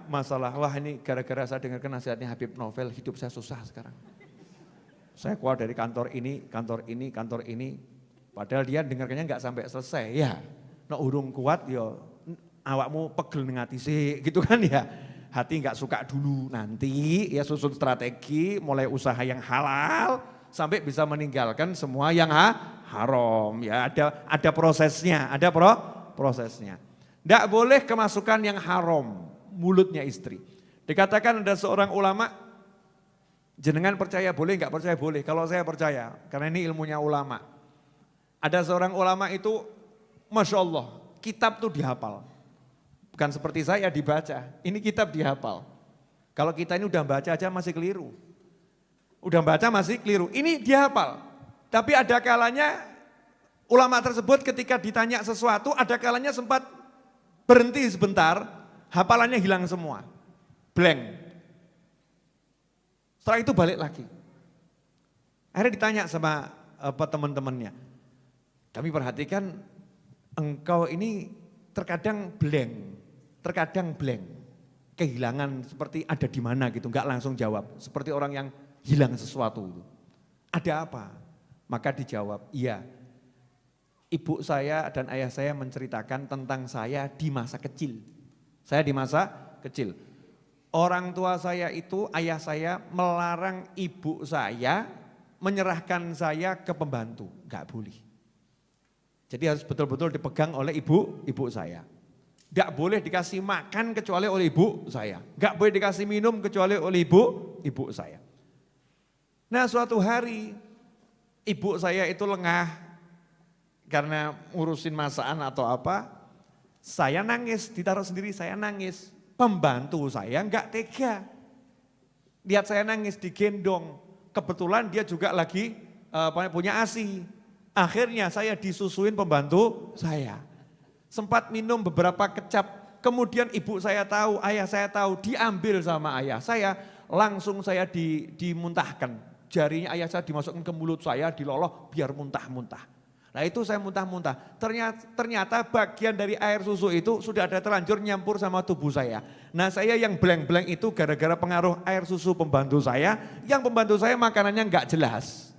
masalah, wah ini gara-gara saya dengarkan nasihatnya Habib Novel, hidup saya susah sekarang. Saya keluar dari kantor ini, padahal dia dengarkannya nggak sampai selesai ya. Nek urung kuat ya awakmu pegel ning ati sik gitu kan ya. Hati nggak suka dulu, nanti ya susun strategi mulai usaha yang halal sampai bisa meninggalkan semua yang haram. Ya ada prosesnya, prosesnya. Nggak boleh kemasukan yang haram mulutnya istri. Dikatakan ada seorang ulama, jenengan percaya boleh nggak percaya boleh. Kalau saya percaya karena ini ilmunya ulama. Ada seorang ulama itu, Masya Allah, kitab tuh dihafal. Bukan seperti saya dibaca, ini kitab dihafal. Kalau kita ini udah baca aja masih keliru. Udah baca masih keliru, ini dihafal. Tapi ada kalanya ulama tersebut ketika ditanya sesuatu, ada kalanya sempat berhenti sebentar, hafalannya hilang semua. Blank. Setelah itu balik lagi. Akhirnya ditanya sama teman-temannya. Kami perhatikan engkau ini terkadang blank, kehilangan seperti ada di mana gitu, enggak langsung jawab. Seperti orang yang hilang sesuatu itu. Ada apa? Maka dijawab, iya. Ibu saya dan ayah saya menceritakan tentang saya di masa kecil. Saya di masa kecil. Orang tua saya itu, ayah saya melarang ibu saya menyerahkan saya ke pembantu. Enggak boleh. Jadi harus betul-betul dipegang oleh ibu saya. Enggak boleh dikasih makan kecuali oleh ibu saya. Enggak boleh dikasih minum kecuali oleh ibu saya. Nah suatu hari ibu saya itu lengah. Karena ngurusin masakan atau apa, saya nangis, ditaruh sendiri saya nangis. Pembantu saya enggak tega. Lihat saya nangis digendong. Kebetulan dia juga lagi punya ASI. Akhirnya saya disusuin pembantu saya. Sempat minum beberapa kecap. Kemudian ibu saya tahu, ayah saya tahu, diambil sama ayah saya. Langsung saya dimuntahkan. Jarinya ayah saya dimasukkan ke mulut saya, diloloh biar muntah-muntah. Nah itu saya muntah-muntah, ternyata bagian dari air susu itu sudah ada terlanjur nyampur sama tubuh saya. Nah saya yang blank-blank itu gara-gara pengaruh air susu pembantu saya, yang pembantu saya makanannya enggak jelas.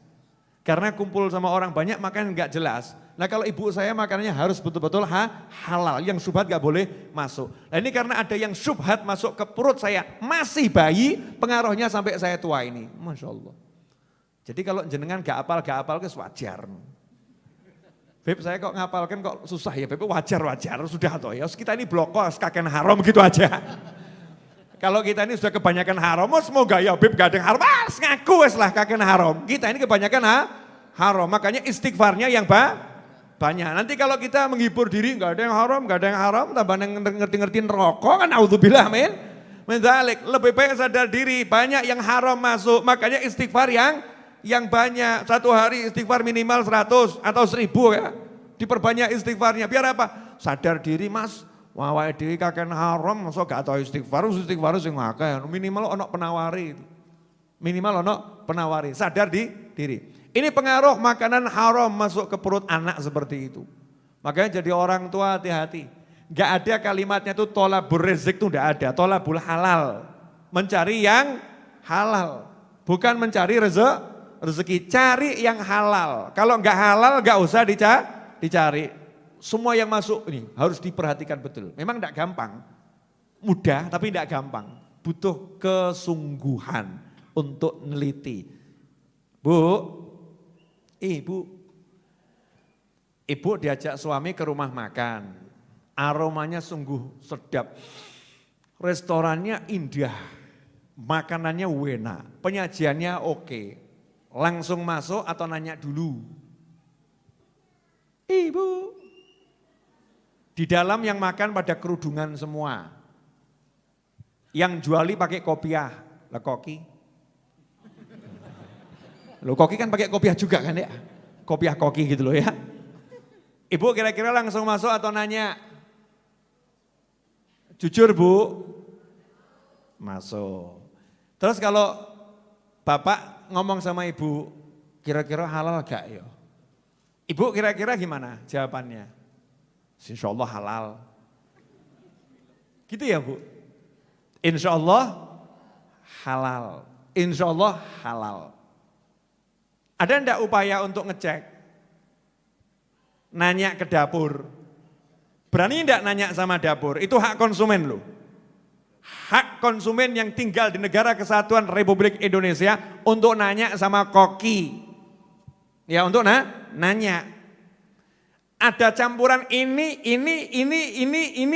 Karena kumpul sama orang banyak makan enggak jelas. Nah kalau ibu saya makanannya harus betul-betul halal, yang syubhat enggak boleh masuk. Nah ini karena ada yang syubhat masuk ke perut saya, masih bayi, pengaruhnya sampai saya tua ini. Masya Allah. Jadi kalau jenengan enggak apal ke wajar. Beb saya kok ngapalkan kok susah ya Beb, wajar sudah toh ya. Kita ini blokos kakek haram gitu aja. Kalau kita ini sudah kebanyakan haram, semoga ya Beb gak ada yang haram, ngaku wes lah kakek haram. Kita ini kebanyakan haram, makanya istighfarnya yang banyak. Nanti kalau kita menghibur diri gak ada yang haram, tambah ngerti-ngerti rokok kan naudzubillah amin. Mendalik, lebih baik sadar diri, banyak yang haram masuk, makanya istighfar yang banyak, satu hari istighfar minimal 100 atau 1000 ya. Diperbanyak istighfarnya, biar apa? Sadar diri mas, wawahe dhewe kakek haram, masa gak tau istighfar sing akeh, minimal ono penawari. Minimal ono penawari, sadar diri. Ini pengaruh makanan haram masuk ke perut anak seperti itu. Makanya jadi orang tua hati-hati. Gak ada kalimatnya itu tolabur rezeki itu gak ada, tolabul halal. Mencari yang halal, bukan mencari rezeki, cari yang halal. Kalau enggak halal enggak usah dicari. Semua yang masuk ini harus diperhatikan betul. Memang enggak gampang, mudah tapi enggak gampang. Butuh kesungguhan untuk neliti. Ibu diajak suami ke rumah makan. Aromanya sungguh sedap. Restorannya indah. Makanannya enak, penyajiannya oke. Langsung masuk atau nanya dulu? Ibu. Di dalam yang makan pada kerudungan semua. Yang juali pakai kopiah. Lah koki. Loh koki kan pakai kopiah juga kan ya? Kopiah koki gitu loh ya. Ibu kira-kira langsung masuk atau nanya? Jujur Bu. Masuk. Terus kalau bapak ngomong sama ibu, kira-kira halal gak ya? Ibu kira-kira gimana jawabannya? Insya Allah halal. Gitu ya Bu? Insya Allah halal. Insya Allah halal. Ada enggak upaya untuk ngecek? Nanya ke dapur. Berani enggak nanya sama dapur? Itu hak konsumen loh. Hak konsumen yang tinggal di negara kesatuan Republik Indonesia untuk nanya sama koki. Ya untuk nanya. Ada campuran ini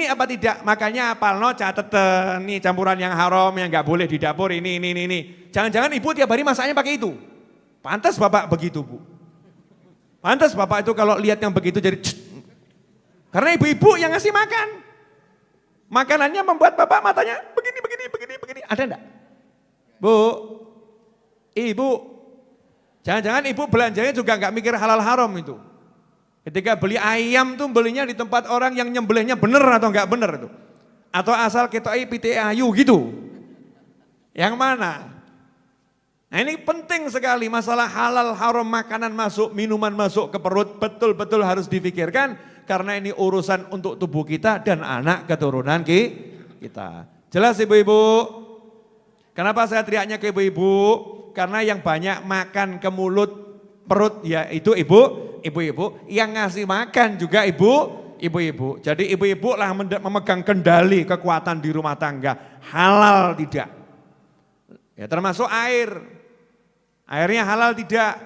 apa tidak? Makanya apalno cateten nih campuran yang haram yang nggak boleh di dapur ini. Jangan-jangan ibu tiap hari masaknya pakai itu. Pantas bapak begitu Bu. Pantas bapak itu kalau lihat yang begitu jadi karena ibu-ibu yang ngasih makan. Makanannya membuat bapak matanya begini. Ada enggak? Bu, ibu, jangan-jangan ibu belanjanya juga enggak mikir halal haram itu. Ketika beli ayam tuh belinya di tempat orang yang nyembelihnya bener atau enggak bener itu. Atau asal ketoi pite ayu gitu. Yang mana? Nah ini penting sekali masalah halal haram makanan masuk, minuman masuk ke perut betul-betul harus difikirkan. Karena ini urusan untuk tubuh kita dan anak keturunan kita. Jelas ibu-ibu? Kenapa saya teriaknya ke ibu-ibu? karena yang banyak makan ke mulut perut ya itu ibu-ibu, yang ngasih makan juga ibu-ibu. Jadi ibu-ibu lah memegang kendali kekuatan di rumah tangga, halal tidak. Ya termasuk air. Airnya halal tidak.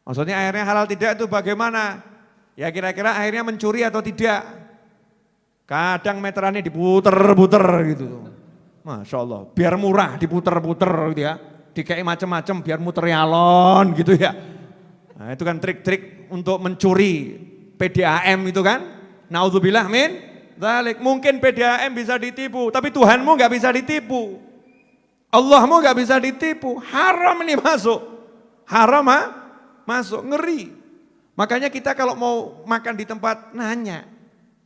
Maksudnya airnya halal tidak itu bagaimana? Ya kira-kira airnya mencuri atau tidak? Kadang meterannya diputer-puter gitu. Masya Allah, biar murah diputer-puter gitu ya. Dikai macam-macam biar muter alon gitu ya. Nah, itu kan trik-trik untuk mencuri PDAM itu kan. Naudzubillah min dzalik. Mungkin PDAM bisa ditipu, tapi Tuhanmu gak bisa ditipu. Allahmu gak bisa ditipu. Haram ini masuk. Haram masuk, ngeri. Makanya kita kalau mau makan di tempat nanya,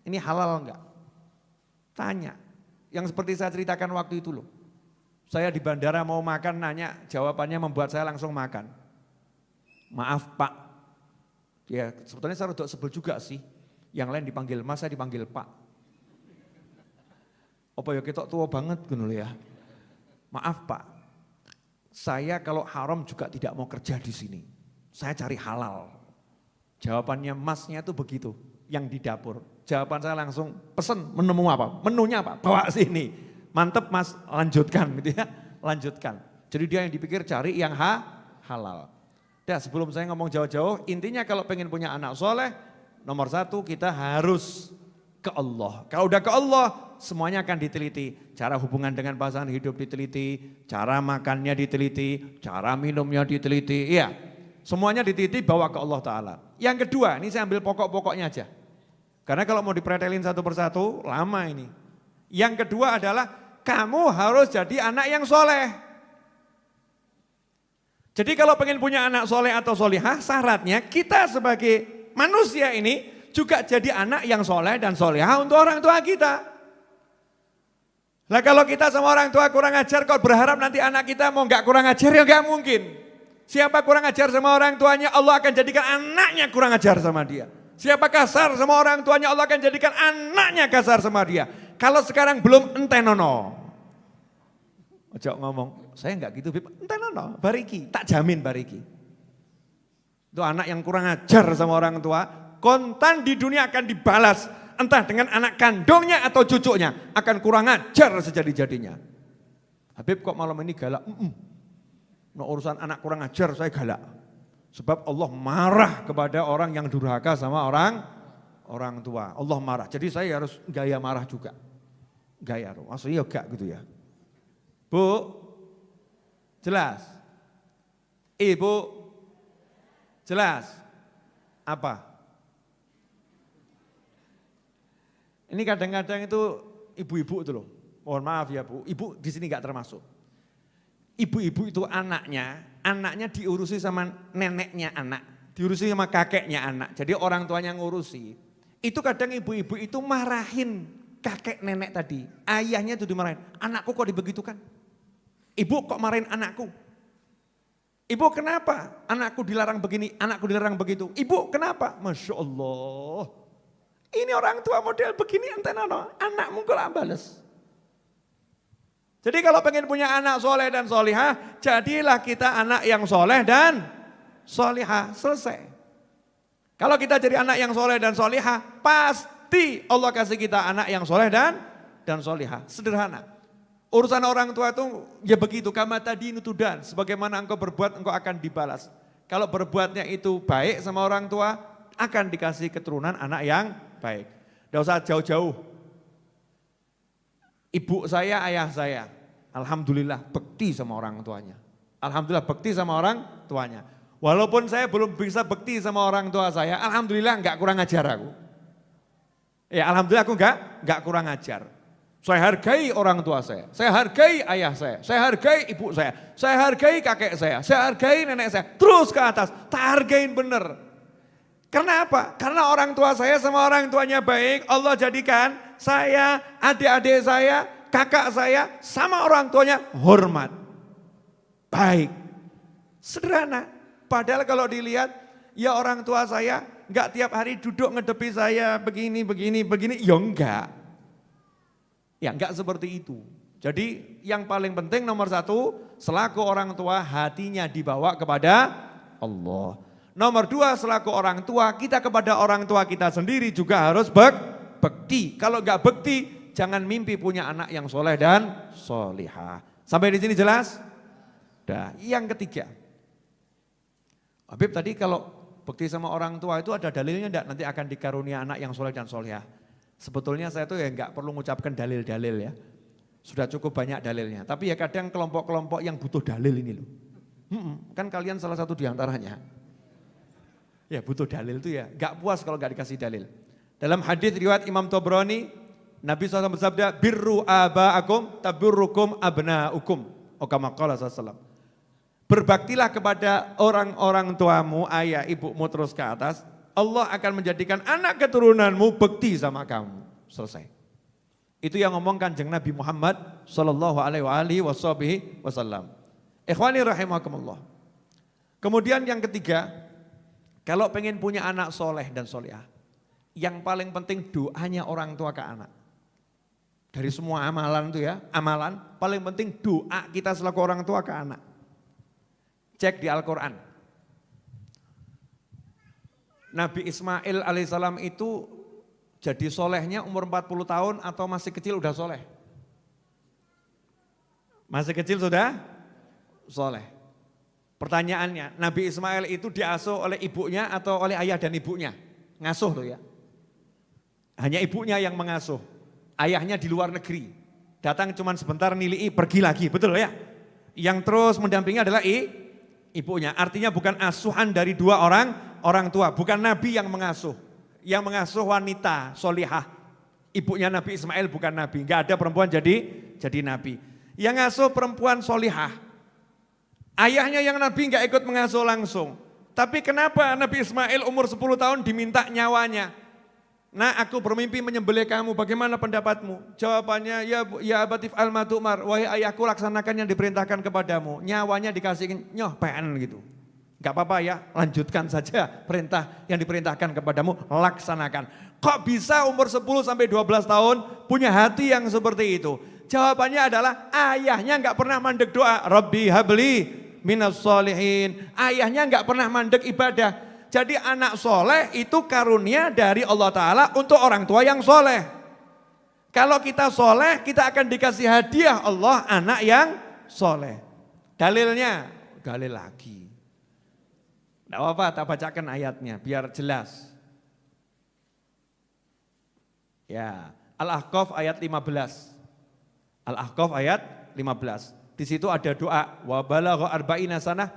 ini halal enggak? Tanya. Yang seperti saya ceritakan waktu itu loh. Saya di bandara mau makan nanya, jawabannya membuat saya langsung makan. Maaf Pak. Ya sebetulnya saya rada sebel juga sih. Yang lain dipanggil Mas, saya dipanggil Pak. Apa ya kita tua banget gitu ya. Maaf Pak. Saya kalau haram juga tidak mau kerja di sini. Saya cari halal. Jawabannya Masnya itu begitu, yang di dapur. Jawaban saya langsung pesen menu apa? Menunya apa? Bawa sini. Mantep Mas, lanjutkan gitu ya. Lanjutkan. Jadi dia yang dipikir cari yang halal. Dah sebelum saya ngomong jauh-jauh, intinya kalau pengen punya anak soleh, nomor satu kita harus ke Allah. Kalau udah ke Allah, semuanya akan diteliti. Cara hubungan dengan pasangan hidup diteliti, cara makannya diteliti, cara minumnya diteliti. Iya, semuanya diteliti bawa ke Allah Ta'ala. Yang kedua, ini saya ambil pokok-pokoknya aja. Karena kalau mau dipretelin satu persatu, lama ini. Yang kedua adalah, kamu harus jadi anak yang soleh. Jadi kalau pengen punya anak soleh atau solihah, syaratnya kita sebagai manusia ini juga jadi anak yang soleh dan solihah untuk orang tua kita. Nah kalau kita sama orang tua kurang ajar, kok berharap nanti anak kita mau gak kurang ajar, ya gak mungkin. Siapa kurang ajar sama orang tuanya, Allah akan jadikan anaknya kurang ajar sama dia. Siapa kasar sama orang tuanya, Allah akan jadikan anaknya kasar sama dia. Kalau sekarang belum entenono. Ojo ngomong, saya enggak gitu, entenono, bariki, tak jamin bariki. Itu anak yang kurang ajar sama orang tua, kontan di dunia akan dibalas. Entah dengan anak kandungnya atau cucunya, akan kurang ajar sejadi-jadinya. Habib kok malam ini galak? Nah, urusan anak kurang ajar saya galak. Sebab Allah marah kepada orang yang durhaka sama orang tua. Allah marah. Jadi saya harus gaya marah juga. Gaya, maksudnya gak gitu ya. Bu, jelas. Ibu, jelas. Apa? Ini kadang-kadang itu ibu-ibu itu loh. Mohon maaf ya Bu, ibu di sini gak termasuk. Ibu-ibu itu anaknya diurusi sama neneknya anak, diurusi sama kakeknya anak. Jadi orang tuanya ngurusi. Itu kadang ibu-ibu itu marahin kakek nenek tadi. Ayahnya itu dimarahin. Anakku kok dibegitukan? Ibu kok marahin anakku? Ibu kenapa? Anakku dilarang begini, anakku dilarang begitu. Ibu kenapa? Masya Allah. Ini orang tua model begini entenono, anakmu kok bales. Jadi kalau pengen punya anak soleh dan solihah, jadilah kita anak yang soleh dan solihah, selesai. Kalau kita jadi anak yang soleh dan solihah, pasti Allah kasih kita anak yang soleh dan solihah, sederhana. Urusan orang tua itu ya begitu, kama tadi nutudan, sebagaimana engkau berbuat engkau akan dibalas. Kalau berbuatnya itu baik sama orang tua, akan dikasih keturunan anak yang baik. Tidak usah jauh-jauh. Ibu saya, ayah saya, alhamdulillah bekti sama orang tuanya. Alhamdulillah bekti sama orang tuanya. Walaupun saya belum bisa bekti sama orang tua saya, alhamdulillah enggak kurang ajar aku. Ya alhamdulillah aku enggak kurang ajar. Saya hargai orang tua saya hargai ayah saya hargai ibu saya hargai kakek saya hargai nenek saya. Terus ke atas, tak hargain bener. Karena apa? Karena orang tua saya sama orang tuanya baik, Allah jadikan saya, adik-adik saya, kakak saya, sama orang tuanya hormat. Baik. Sederhana. Padahal kalau dilihat, ya orang tua saya enggak tiap hari duduk ngedepi saya begini, ya enggak. Ya enggak seperti itu. Jadi yang paling penting nomor satu, selaku orang tua hatinya dibawa kepada Allah. Nomor dua, selaku orang tua, kita kepada orang tua kita sendiri juga harus bekti. Kalau enggak bekti, jangan mimpi punya anak yang soleh dan solihah. Sampai di sini jelas? Nah, yang ketiga, Habib tadi kalau bekti sama orang tua itu ada dalilnya enggak? Nanti akan dikarunia anak yang soleh dan solihah. Sebetulnya saya tuh ya enggak perlu mengucapkan dalil-dalil ya. Sudah cukup banyak dalilnya. Tapi ya kadang kelompok-kelompok yang butuh dalil ini loh. Kan kalian salah satu diantaranya. Ya butuh dalil tuh ya. Enggak puas kalau enggak dikasih dalil. Dalam hadis riwayat Imam Tabrani, Nabi SAW bersabda, birru aba'akum taburrukum abna'ukum. Kama qala SAW. Berbaktilah kepada orang-orang tuamu, ayah, ibumu terus ke atas. Allah akan menjadikan anak keturunanmu bekti sama kamu. Selesai. Itu yang ngomong Kanjeng Nabi Muhammad sallallahu alaihi wasallam. Ikhwani rahimakumullah. Kemudian yang ketiga, kalau pengen punya anak soleh dan solehah, yang paling penting doanya orang tua ke anak. Dari semua amalan itu ya, amalan paling penting doa kita selaku orang tua ke anak. Cek di Al-Quran. Nabi Ismail alaihissalam itu jadi solehnya umur 40 tahun atau masih kecil udah soleh? Masih kecil sudah soleh. Pertanyaannya, Nabi Ismail itu diasuh oleh ibunya atau oleh ayah dan ibunya? Ngasuh tuh ya. Hanya ibunya yang mengasuh. Ayahnya di luar negeri. Datang cuma sebentar nilai pergi lagi, betul ya? Yang terus mendampingi adalah ibunya. Artinya bukan asuhan dari dua orang tua, bukan Nabi yang mengasuh. Yang mengasuh wanita solihah. Ibunya Nabi Ismail bukan Nabi. Enggak ada perempuan jadi Nabi. Yang ngasuh perempuan solihah. Ayahnya yang Nabi enggak ikut mengasuh langsung. Tapi kenapa Nabi Ismail umur 10 tahun diminta nyawanya? Nah, aku bermimpi menyembelih kamu, bagaimana pendapatmu? Jawabannya, ya abatif al-matumar, wahai ayahku laksanakan yang diperintahkan kepadamu. Nyawanya dikasih nyoh pen gitu. Gak apa-apa ya, lanjutkan saja perintah yang diperintahkan kepadamu, laksanakan. Kok bisa umur 10 sampai 12 tahun punya hati yang seperti itu? Jawabannya adalah ayahnya gak pernah mandek doa, Rabbi habli minas solihin. Ayahnya gak pernah mandek ibadah. Jadi anak soleh itu karunia dari Allah Ta'ala untuk orang tua yang soleh. Kalau kita soleh, kita akan dikasih hadiah Allah anak yang soleh. Dalilnya, dalil lagi. Tidak apa-apa, tak bacakan ayatnya biar jelas. Ya, Al-Ahqaf ayat 15. Al-Ahqaf ayat 15. Di situ ada doa, wa balagha arba'ina sanah,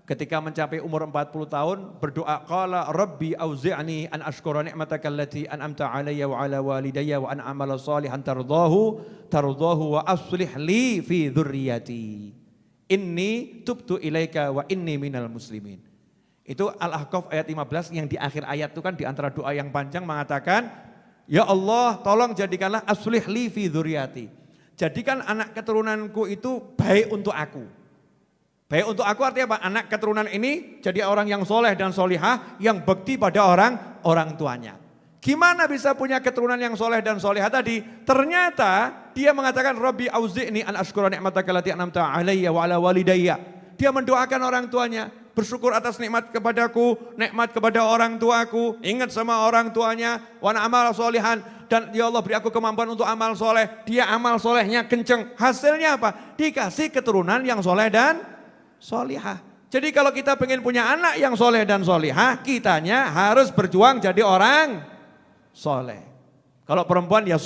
ketika mencapai umur 40 tahun berdoa, qala rabbi auzi'ni an ashkura ni'mataka allati an'amta 'alayya wa 'ala walidayya wa an a'mala shalihan tardahu wa aslih li fi dzurriyyati. Inni tubtu ilaika wa inni minal muslimin. Itu Al-Ahqaf ayat 15 yang di akhir ayat itu kan di antara doa yang panjang mengatakan, ya Allah tolong jadikanlah aslih li fi dzurriyyati. Jadikan anak keturunanku itu baik untuk aku. Baik untuk aku artinya apa? Anak keturunan ini jadi orang yang soleh dan solihah yang bekti pada orang tuanya. Gimana bisa punya keturunan yang soleh dan solihah tadi? Ternyata dia mengatakan Rabbi auzi'ni an ashkura ni'mataka allati an'amta 'alayya wa 'ala walidayya. Dia mendoakan orang tuanya, bersyukur atas nikmat kepadaku, nikmat kepada orang tuaku, ingat sama orang tuanya, wa na'amal solihan, dan ya Allah beri aku kemampuan untuk amal soleh. Dia amal solehnya kenceng, hasilnya apa? Dikasih keturunan yang soleh dan solihah. Jadi kalau kita pengen punya anak yang soleh dan solihah, kitanya harus berjuang jadi orang soleh. Kalau perempuan ya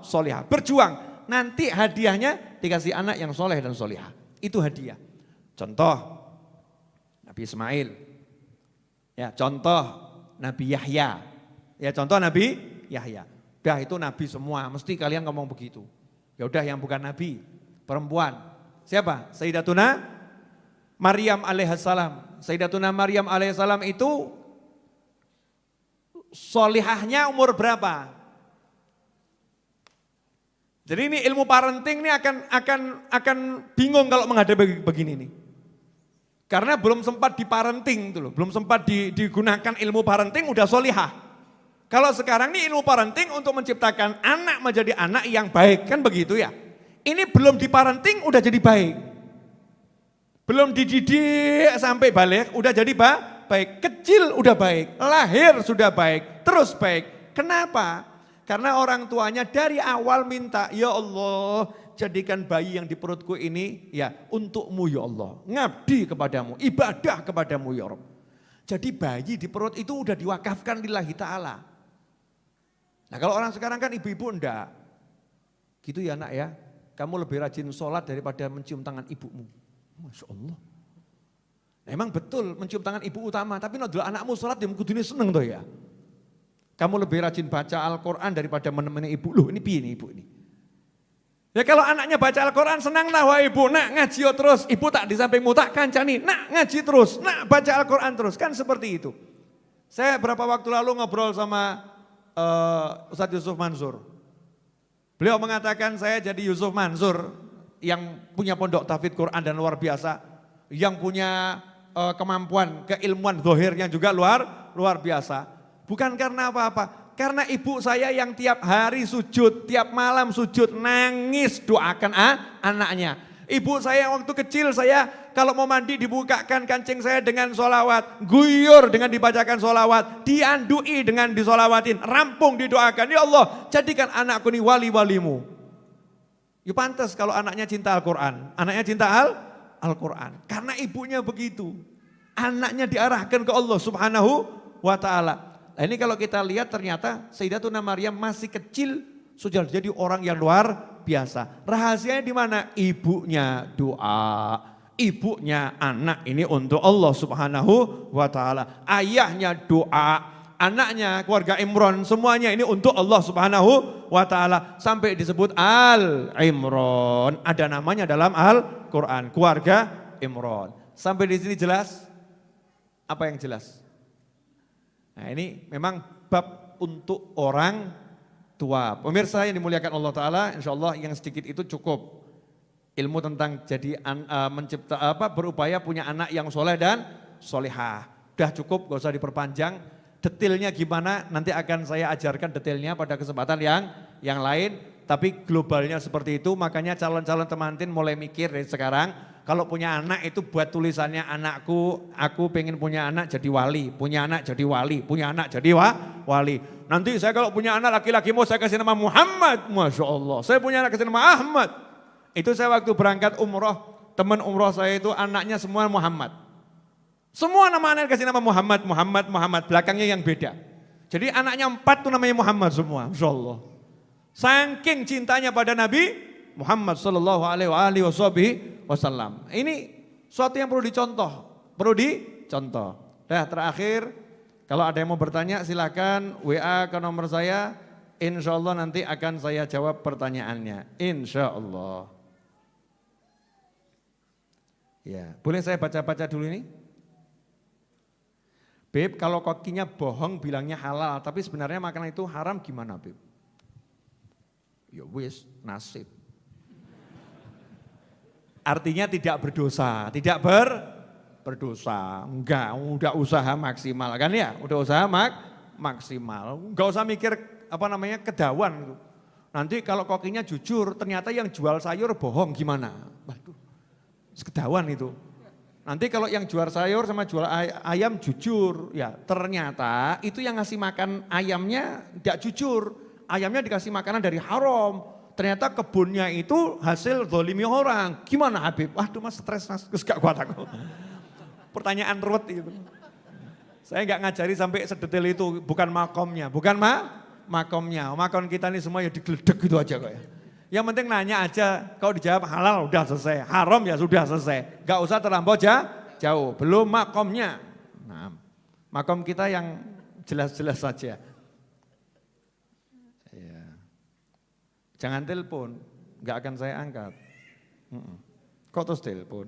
solihah, berjuang. Nanti hadiahnya dikasih anak yang soleh dan solihah. Itu hadiah. Contoh Nabi Ismail, ya contoh Nabi Yahya, ya contoh Nabi Yahya. Udah itu Nabi semua, mesti kalian ngomong begitu. Ya udah yang bukan Nabi, perempuan. Siapa? Sayyidatuna Maryam alaihissalam. Sayyidatuna Maryam alaihissalam itu solihahnya umur berapa? Jadi ini ilmu parenting ini akan bingung kalau menghadapi begini nih. Karena belum sempat diparenting tuh loh, belum sempat digunakan ilmu parenting udah solihah. Kalau sekarang ini ilmu parenting untuk menciptakan anak menjadi anak yang baik, kan begitu ya. Ini belum diparenting udah jadi baik. Belum dididik sampai balik udah jadi baik. Kecil udah baik, lahir sudah baik, terus baik. Kenapa? Karena orang tuanya dari awal minta, ya Allah jadikan bayi yang di perutku ini ya untukmu ya Allah. Ngabdi kepadamu, ibadah kepadamu ya Rabb. Jadi bayi di perut itu udah diwakafkan lillahi ta'ala. Nah kalau orang sekarang kan ibu-ibu enggak. Gitu ya nak ya, kamu lebih rajin sholat daripada mencium tangan ibumu. Masya Allah. Nah, emang betul mencium tangan ibu utama, tapi nodol anakmu sholat dia kudune seneng toh ya. Kamu lebih rajin baca Al-Quran daripada menemani ibu. Loh ini piye nih ibu ini. Ya kalau anaknya baca Al-Quran senang lah wah ibu, nak ngaji terus. Ibu tak di sampingmu tak kancani, nak ngaji terus, nak baca Al-Quran terus. Kan seperti itu. Saya berapa waktu lalu ngobrol sama Ustadz Yusuf Mansur. Beliau mengatakan saya jadi Yusuf Mansur yang punya pondok tahfidz Quran dan luar biasa. Yang punya kemampuan, keilmuan zahirnya juga luar biasa. Bukan karena apa-apa, karena ibu saya yang tiap hari sujud, tiap malam sujud, nangis doakan anaknya. Ibu saya waktu kecil saya kalau mau mandi dibukakan kancing saya dengan sholawat, guyur dengan dibacakan sholawat, diandui dengan disolawatin, rampung didoakan. Ya Allah jadikan anakku ini wali-walimu. Ya pantas kalau anaknya cinta Al-Quran, anaknya cinta Al-Quran. Karena ibunya begitu, anaknya diarahkan ke Allah subhanahu wa ta'ala. Nah ini kalau kita lihat ternyata Sayyidatuna Maryam masih kecil sudah jadi orang yang luar biasa. Rahasianya di mana? Ibunya doa, ibunya anak ini untuk Allah subhanahu wa ta'ala. Ayahnya doa, anaknya keluarga Imron semuanya ini untuk Allah subhanahu wa ta'ala. Sampai disebut Al-Imron, ada namanya dalam Al-Quran, keluarga Imron. Sampai di sini jelas? Apa yang jelas? Nah ini memang bab untuk orang tua. Pemirsa yang dimuliakan Allah Ta'ala, insya Allah yang sedikit itu cukup. Ilmu tentang jadi berupaya punya anak yang soleh dan solehah. Udah cukup, gak usah diperpanjang. Detailnya gimana nanti akan saya ajarkan detailnya pada kesempatan yang lain. Tapi globalnya seperti itu, makanya calon-calon temantin mulai mikir dari sekarang. Kalau punya anak itu buat tulisannya anakku, aku pengen punya anak jadi wali, punya anak jadi wali, punya anak jadi wali. Nanti saya kalau punya anak laki-laki mau saya kasih nama Muhammad, Masya Allah. Saya punya anak kasih nama Ahmad. Itu saya waktu berangkat umroh, teman umroh saya itu anaknya semua Muhammad. Semua nama anak kasih nama Muhammad, Muhammad, Muhammad, belakangnya yang beda. Jadi anaknya 4 tuh namanya Muhammad semua, Masya Allah. Saking cintanya pada Nabi Muhammad sallallahu alaihi wasallam. Ini suatu yang perlu dicontoh. Dah terakhir, kalau ada yang mau bertanya silakan WA ke nomor saya. Insya Allah nanti akan saya jawab pertanyaannya. Insya Allah. Ya, boleh saya baca-baca dulu ini? Beb, kalau kokinya bohong bilangnya halal, tapi sebenarnya makanan itu haram gimana, Beb? Ya wis, nasib. Artinya tidak berdosa, berdosa. Enggak, udah usaha maksimal kan ya, udah usaha maksimal. Enggak usah mikir kedawan. Nanti kalau kokinya jujur, ternyata yang jual sayur bohong gimana? Waduh, kedawan itu. Nanti kalau yang jual sayur sama jual ayam jujur, ya ternyata itu yang ngasih makan ayamnya tidak jujur. Ayamnya dikasih makanan dari haram. Ternyata kebunnya itu hasil zolimi orang. Gimana Habib? Waduh mas stres mas, terus gak kuat aku. Pertanyaan ruwet itu. Saya gak ngajari sampai sedetail itu, bukan makomnya. Makomnya. Makom kita ini semua ya digledek gitu aja kok ya. Yang penting nanya aja, kalau dijawab halal udah selesai, haram ya sudah selesai. Gak usah terlampau jauh, belum makomnya. Nah, makom kita yang jelas-jelas saja. Jangan telepon, nggak akan saya angkat. Kok terus telepon?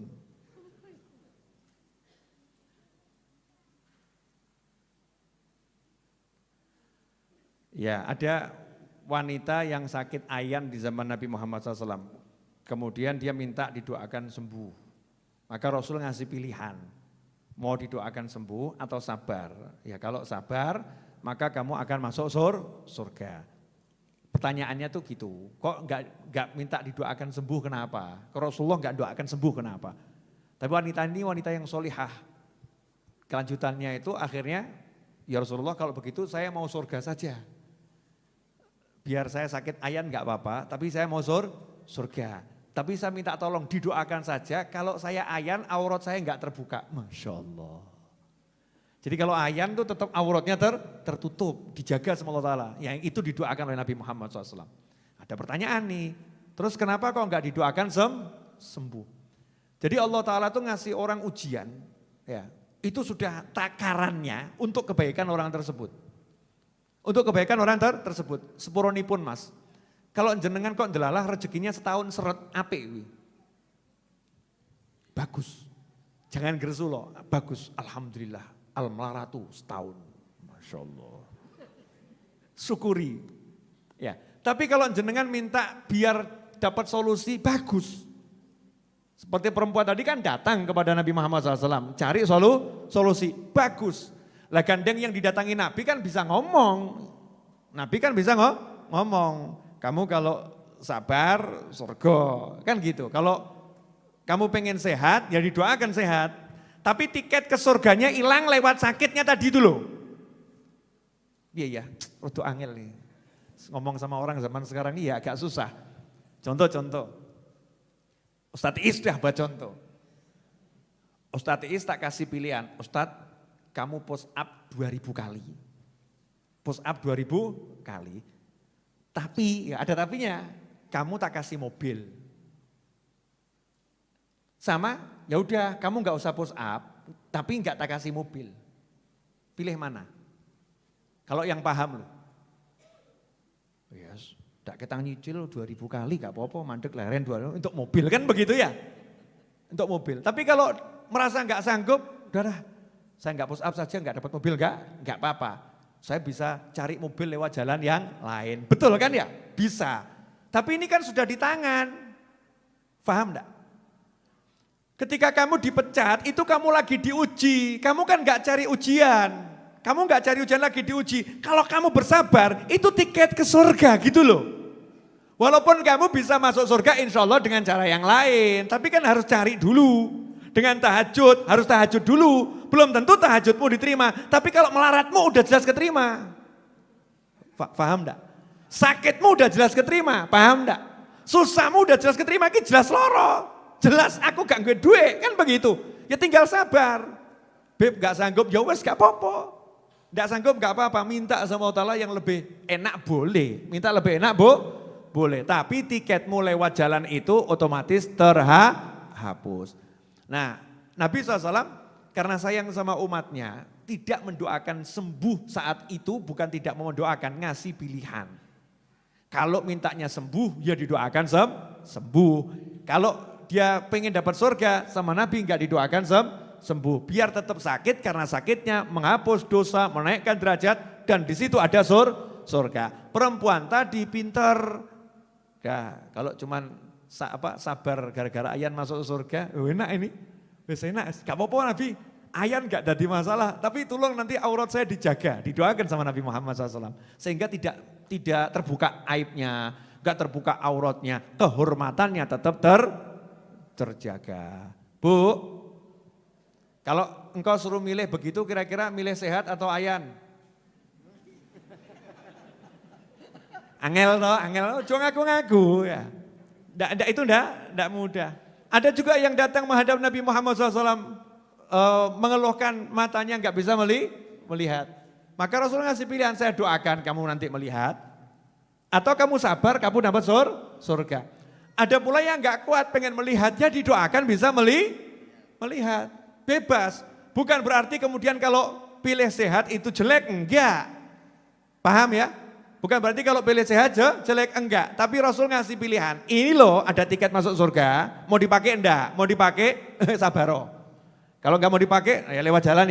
Ya, ada wanita yang sakit ayan di zaman Nabi Muhammad SAW. Kemudian dia minta didoakan sembuh. Maka Rasul ngasih pilihan, mau didoakan sembuh atau sabar. Ya kalau sabar, maka kamu akan masuk surga. Pertanyaannya tuh gitu, kok nggak minta didoakan sembuh kenapa? Kok Rasulullah nggak doakan sembuh kenapa? Tapi wanita ini wanita yang solihah. Kelanjutannya itu akhirnya, ya Rasulullah kalau begitu saya mau surga saja. Biar saya sakit ayan nggak apa-apa, tapi saya mau surga. Tapi saya minta tolong didoakan saja, kalau saya ayan aurat saya nggak terbuka. Masya Allah. Jadi kalau ayan tuh tetap auratnya tertutup, dijaga sama Allah Ta'ala. Yang itu didoakan oleh Nabi Muhammad SAW. Ada pertanyaan nih, terus kenapa kok nggak didoakan sembuh? Jadi Allah Ta'ala tuh ngasih orang ujian, ya itu sudah takarannya untuk kebaikan orang tersebut. Untuk kebaikan orang tersebut, sepuronipun mas. Kalau jenengan kok delalah rezekinya setahun seret apik. Bagus, jangan gersu loh, bagus, alhamdulillah. Al-Malaratu setahun, Masya Allah. Syukuri. Ya, tapi kalau jenengan minta biar dapat solusi, bagus. Seperti perempuan tadi kan datang kepada Nabi Muhammad SAW, cari solusi, bagus. Lah gandeng yang didatangi Nabi kan bisa ngomong. Nabi kan bisa ngomong. Kamu kalau sabar, surga, kan gitu. Kalau kamu pengen sehat, ya didoakan sehat. Tapi tiket ke surganya hilang lewat sakitnya tadi itu loh. Iya, rada angel nih. Ngomong sama orang zaman sekarang ini ya agak susah. Contoh. Ustadz Is dah buat contoh. Ustadz Is tak kasih pilihan. Ustadz kamu push up 2000 kali. Push up 2000 kali. Tapi ya ada tapinya. Kamu tak kasih mobil. Sama, ya udah kamu nggak usah push up, tapi nggak tak kasih mobil. Pilih mana? Kalau yang paham loh. Yes, tak kita nyicil 2000 kali nggak apa-apa, mandek leren 2000 untuk mobil kan begitu ya? Untuk mobil. Tapi kalau merasa nggak sanggup, udah saya nggak push up saja nggak dapat mobil nggak apa-apa. Saya bisa cari mobil lewat jalan yang lain. Betul kan ya? Bisa. Tapi ini kan sudah di tangan. Paham enggak? Ketika kamu dipecat, itu kamu lagi diuji. Kamu kan gak cari ujian. Kamu gak cari ujian lagi diuji. Kalau kamu bersabar, itu tiket ke surga gitu loh. Walaupun kamu bisa masuk surga insya Allah dengan cara yang lain. Tapi kan harus cari dulu. Dengan tahajud, harus tahajud dulu. Belum tentu tahajudmu diterima. Tapi kalau melaratmu udah jelas keterima. Paham enggak? Sakitmu udah jelas keterima. Paham enggak? Susahmu udah jelas keterima, ini jelas loro. Jelas aku gak nge duit, kan begitu. Ya tinggal sabar. Beb gak sanggup, ya wes gak apa-apa. Gak sanggup gak apa-apa, minta sama Allah Ta'ala yang lebih enak boleh. Minta lebih enak boleh. Tapi tiketmu lewat jalan itu otomatis terhapus. Nah Nabi SAW karena sayang sama umatnya, tidak mendoakan sembuh saat itu, bukan tidak mau mendoakan, ngasih pilihan. Kalau mintanya sembuh, ya didoakan sembuh. Kalau dia pengen dapat surga sama Nabi nggak didoakan sembuh. Biar tetap sakit karena sakitnya menghapus dosa, menaikkan derajat dan di situ ada surga. Perempuan tadi pintar. Ya, kalau cuman sabar gara-gara ayan masuk surga, enak ini. Wes enak, gak apa-apa Nabi. Ayan gak jadi masalah, tapi tolong nanti aurat saya dijaga, didoakan sama Nabi Muhammad SAW. Sehingga tidak terbuka aibnya, gak terbuka auratnya, kehormatannya tetap terjaga. Bu, kalau engkau suruh milih begitu kira-kira milih sehat atau ayan? Angel, jangan ngaku-ngaku ya. Itu enggak mudah. Ada juga yang datang menghadap Nabi Muhammad SAW mengeluhkan matanya enggak bisa melihat. Maka Rasul ngasih pilihan, saya doakan kamu nanti melihat. Atau kamu sabar, kamu dapat surga. Ada pula yang enggak kuat pengen melihat, ya didoakan bisa melihat. Bebas. Bukan berarti kemudian kalau pilih sehat itu jelek, enggak. Paham ya? Bukan berarti kalau pilih sehat jelek, enggak. Tapi Rasul ngasih pilihan, ini loh ada tiket masuk surga, mau dipakai enggak? Mau dipakai, sabaro. Kalau enggak mau dipakai, ya lewat jalan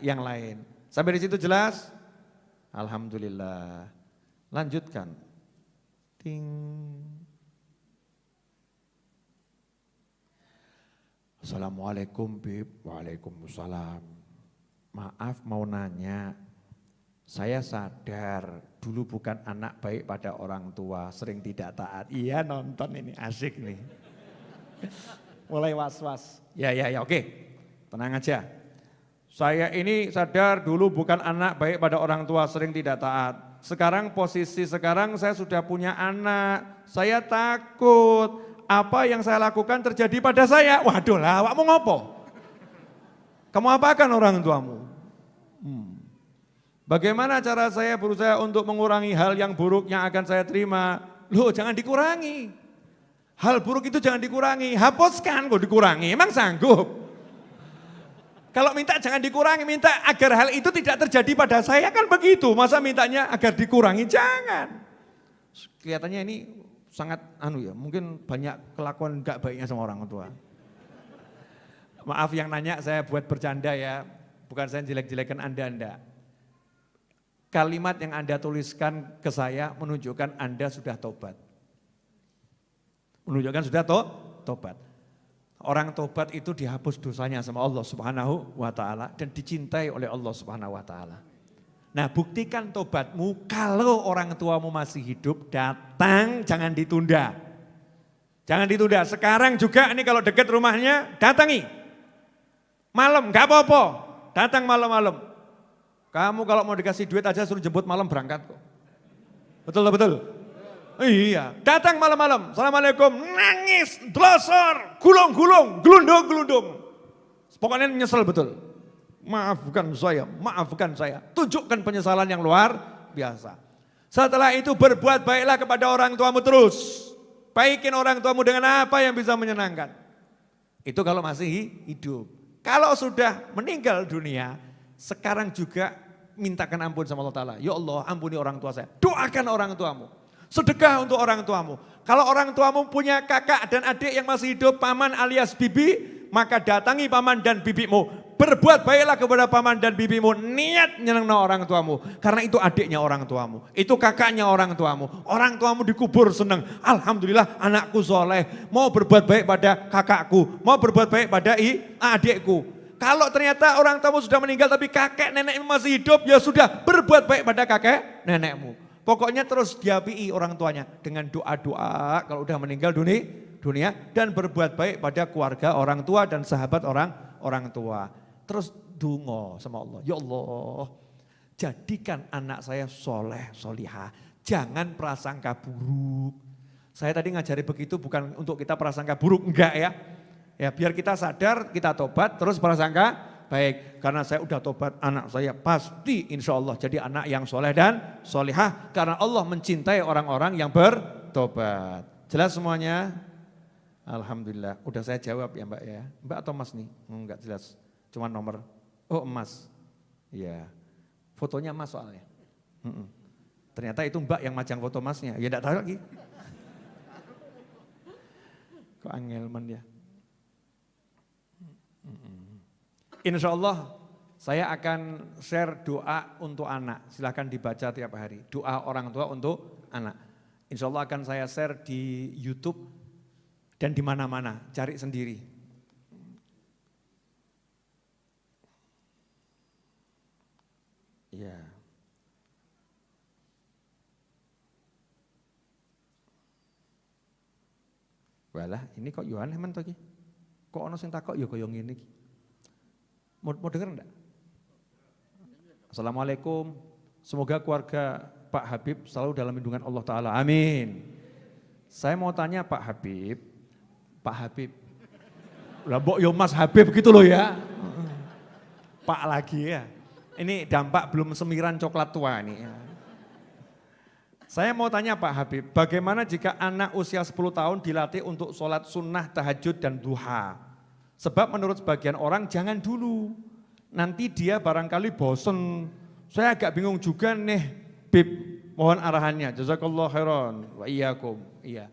yang lain. Sampai di situ jelas? Alhamdulillah. Lanjutkan. Ting. Assalamualaikum Bib. Waalaikumsalam. Maaf mau nanya, Saya sadar dulu bukan anak baik pada orang tua, sering tidak taat. Iya nonton ini, asik nih. Mulai was-was. Ya, oke. Tenang aja. Saya ini sadar dulu bukan anak baik pada orang tua, sering tidak taat. Sekarang saya sudah punya anak. Saya takut apa yang saya lakukan terjadi pada saya. Waduh lah, awakmu ngopo? Kamu apakan orang tuamu? Bagaimana cara saya berusaha untuk mengurangi hal yang buruk yang akan saya terima? Loh, jangan dikurangi. Hal buruk itu jangan dikurangi, hapuskan kok dikurangi, emang sanggup? Kalau minta jangan dikurangi, minta agar hal itu tidak terjadi pada saya kan begitu. Masa mintanya agar dikurangi, jangan. Kelihatannya ini sangat mungkin banyak kelakuan gak baiknya sama orang tua. Maaf yang nanya saya buat bercanda ya, bukan saya jelek-jelekan Anda. Kalimat yang Anda tuliskan ke saya menunjukkan Anda sudah tobat. Menunjukkan sudah tobat. Orang tobat itu dihapus dosanya sama Allah Subhanahu wa taala dan dicintai oleh Allah Subhanahu wa taala. Nah, buktikan tobatmu kalau orang tuamu masih hidup, datang jangan ditunda. Jangan ditunda. Sekarang juga ini kalau dekat rumahnya datangi. Malam enggak apa-apa. Datang malam-malam. Kamu kalau mau dikasih duit aja suruh jemput malam berangkat kok. Betul. Iya, datang malam-malam, assalamualaikum, nangis, delosor, gulung-gulung, gelundung-gelundung. Pokoknya nyesel betul. Maafkan saya, tunjukkan penyesalan yang luar biasa. Setelah itu berbuat baiklah kepada orang tuamu terus. Baikin orang tuamu dengan apa yang bisa menyenangkan. Itu kalau masih hidup. Kalau sudah meninggal dunia, sekarang juga mintakan ampun sama Allah Ta'ala. Ya Allah, ampuni orang tua saya, doakan orang tuamu. Sedekah untuk orang tuamu. Kalau orang tuamu punya kakak dan adik yang masih hidup, paman alias bibi, maka datangi paman dan bibimu. Berbuat baiklah kepada paman dan bibimu. Niat nyenengno orang tuamu. Karena itu adiknya orang tuamu. Itu kakaknya orang tuamu. Orang tuamu dikubur seneng. Alhamdulillah anakku soleh. Mau berbuat baik pada kakakku. Mau berbuat baik pada adikku. Kalau ternyata orang tuamu sudah meninggal tapi kakek nenekmu masih hidup, ya sudah berbuat baik pada kakek nenekmu. Pokoknya terus diapii orang tuanya dengan doa-doa kalau udah meninggal dunia dan berbuat baik pada keluarga orang tua dan sahabat orang tua. Terus dungo sama Allah, ya Allah jadikan anak saya soleh, solihah, jangan prasangka buruk. Saya tadi ngajari begitu bukan untuk kita prasangka buruk, enggak ya. Ya biar kita sadar, kita tobat terus prasangka baik, karena saya udah tobat, anak saya pasti insya Allah jadi anak yang soleh dan solihah. Karena Allah mencintai orang-orang yang bertobat. Jelas semuanya? Alhamdulillah. Udah saya jawab ya Mbak ya. Mbak atau Mas nih? Enggak jelas, cuma nomor. Oh emas. Iya. Fotonya Mas soalnya. Ternyata itu Mbak yang majang foto Masnya. Ya enggak tahu lagi. Kok angelman ya. Insya Allah saya akan share doa untuk anak. Silahkan dibaca tiap hari. Doa orang tua untuk anak. Insya Allah akan saya share di YouTube dan di mana-mana. Cari sendiri. Ya. Walah, ini kok Yohan hemen to iki? Kok ana sing takok ya kaya ngene iki. Mau denger enggak? Assalamualaikum, semoga keluarga Pak Habib selalu dalam lindungan Allah Ta'ala, amin. Saya mau tanya Pak Habib, lah mbok yo Mas Habib gitu loh ya. Pak lagi ya, ini dampak belum semiran coklat tua nih. Saya mau tanya Pak Habib, bagaimana jika anak usia 10 tahun dilatih untuk sholat sunnah, tahajud dan duha? Sebab menurut sebagian orang jangan dulu, nanti dia barangkali bosen. Saya agak bingung juga nih, Bib, mohon arahannya. Jazakallah khairan wa iyyakum. Iya.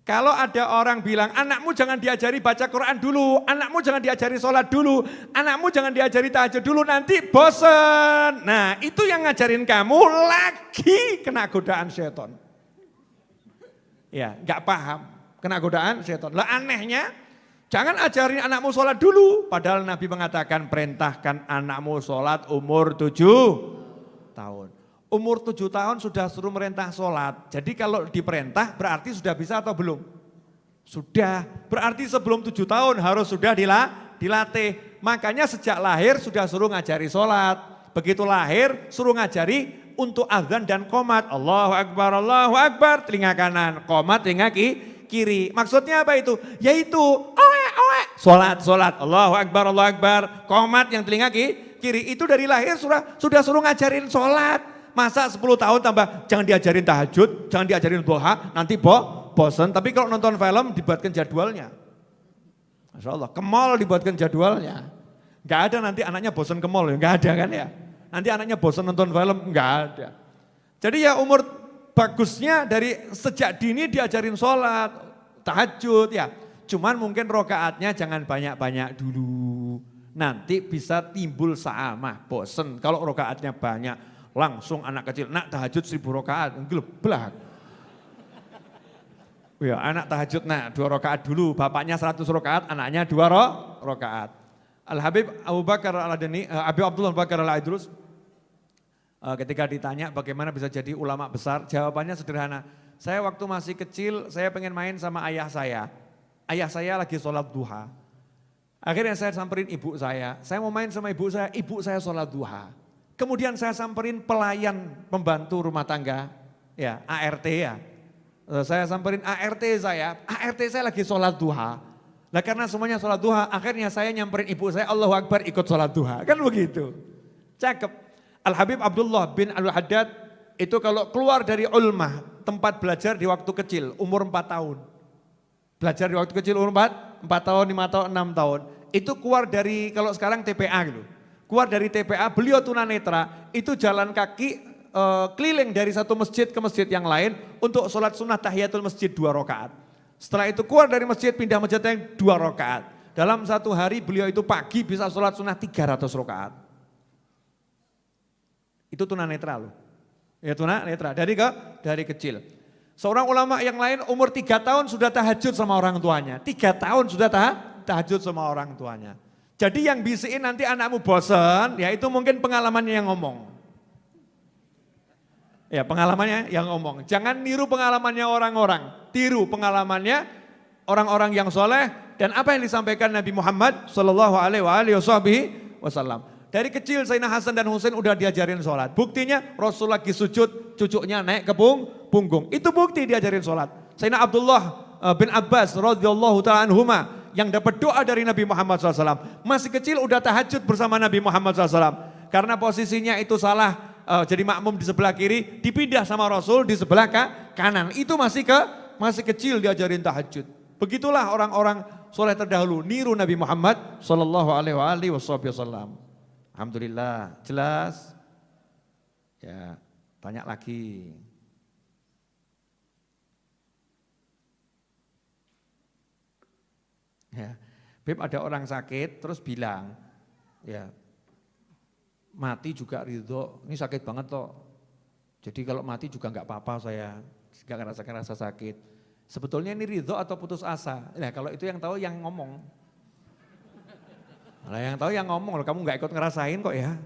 Kalau ada orang bilang, anakmu jangan diajari baca Quran dulu, anakmu jangan diajari sholat dulu, anakmu jangan diajari tahajud dulu, nanti bosen. Nah itu yang ngajarin kamu lagi kena godaan syaitan. Ya, gak paham, kena godaan syaitan. Lah anehnya, jangan ajarin anakmu sholat dulu. Padahal Nabi mengatakan perintahkan anakmu sholat umur 7 tahun. Umur 7 tahun sudah suruh merintah sholat. Jadi kalau diperintah berarti sudah bisa atau belum? Sudah. Berarti sebelum 7 tahun harus sudah dilatih. Makanya sejak lahir sudah suruh ngajari sholat. Begitu lahir suruh ngajari untuk azan dan qomat. Allahu Akbar, telinga kanan. Qomat, telinga kiri. Maksudnya apa itu? Yaitu oe. Sholat. Allahu Akbar. Qomat yang telinga kiri. Itu dari lahir sudah suruh ngajarin sholat. Masa 10 tahun tambah, jangan diajarin tahajud, jangan diajarin duha, nanti bosen. Tapi kalau nonton film dibuatkan jadwalnya. Masya Allah, ke mall dibuatkan jadwalnya. Gak ada nanti anaknya bosen ke mall, gak ada kan ya. Nanti anaknya bosen nonton film, gak ada. Jadi ya umur bagusnya dari sejak dini diajarin sholat, tahajud ya. Cuman mungkin rokaatnya jangan banyak-banyak dulu. Nanti bisa timbul saamah, bosen. Kalau rokaatnya banyak. Langsung anak kecil, nak tahajud 1000 rakaat, geleblah. Ya, anak tahajud nak 2 rakaat dulu, bapaknya 100 rakaat, anaknya 2 rakaat. Al-Habib Abu Bakar Al-Adani, Habib Abdullah Bakar Al-Idrus, ketika ditanya bagaimana bisa jadi ulama besar, jawabannya sederhana. Saya waktu masih kecil, saya pengen main sama ayah saya. Ayah saya lagi sholat duha. Akhirnya saya samperin ibu saya mau main sama ibu saya sholat duha. Kemudian saya samperin pelayan pembantu rumah tangga, ya ART ya. Saya samperin ART saya lagi sholat duha. Nah karena semuanya sholat duha, akhirnya saya nyamperin ibu saya, Allahu Akbar ikut sholat duha. Kan begitu. Cakep. Al-Habib Abdullah bin Al-Haddad itu kalau keluar dari ulmah, tempat belajar di waktu kecil, umur 4 tahun. Belajar di waktu kecil umur 4 tahun, 5 tahun, 6 tahun. Itu keluar dari kalau sekarang TPA gitu. Keluar dari TPA, beliau tunanetra, itu jalan kaki keliling dari satu masjid ke masjid yang lain untuk sholat sunnah tahiyatul masjid 2 rakaat. Setelah itu keluar dari masjid, pindah masjid yang 2 rakaat. Dalam satu hari beliau itu pagi bisa sholat sunnah 300 rakaat. Itu tunanetra loh. Ya tunanetra, dari kecil. Seorang ulama yang lain umur 3 tahun sudah tahajud sama orang tuanya. 3 tahun sudah tahajud sama orang tuanya. Jadi yang bisikin nanti anakmu bosan, ya itu mungkin pengalamannya yang ngomong. Ya pengalamannya yang ngomong. Jangan niru pengalamannya orang-orang. Tiru pengalamannya orang-orang yang soleh. Dan apa yang disampaikan Nabi Muhammad SAW. Dari kecil Sayyidina Hasan dan Husain udah diajarin sholat. Buktinya Rasul lagi sujud, cucunya naik ke punggung. Itu bukti diajarin sholat. Sayyidina Abdullah bin Abbas radhiyallahu ta'ala anhuma. Yang dapat doa dari Nabi Muhammad SAW. Masih kecil udah tahajud bersama Nabi Muhammad SAW. Karena posisinya itu salah, jadi makmum di sebelah kiri, dipindah sama Rasul di sebelah kanan. Itu masih kecil diajarin tahajud. Begitulah orang-orang soleh terdahulu, niru Nabi Muhammad SAW. Alhamdulillah, jelas? Ya, tanya lagi. Ya, Beb ada orang sakit terus bilang, ya mati juga ridho, ini sakit banget toh. Jadi kalau mati juga nggak apa-apa saya, nggak ngerasa sakit. Sebetulnya ini ridho atau putus asa? Nah kalau itu yang tahu yang ngomong. Nah yang tahu yang ngomong, kamu nggak ikut ngerasain kok ya.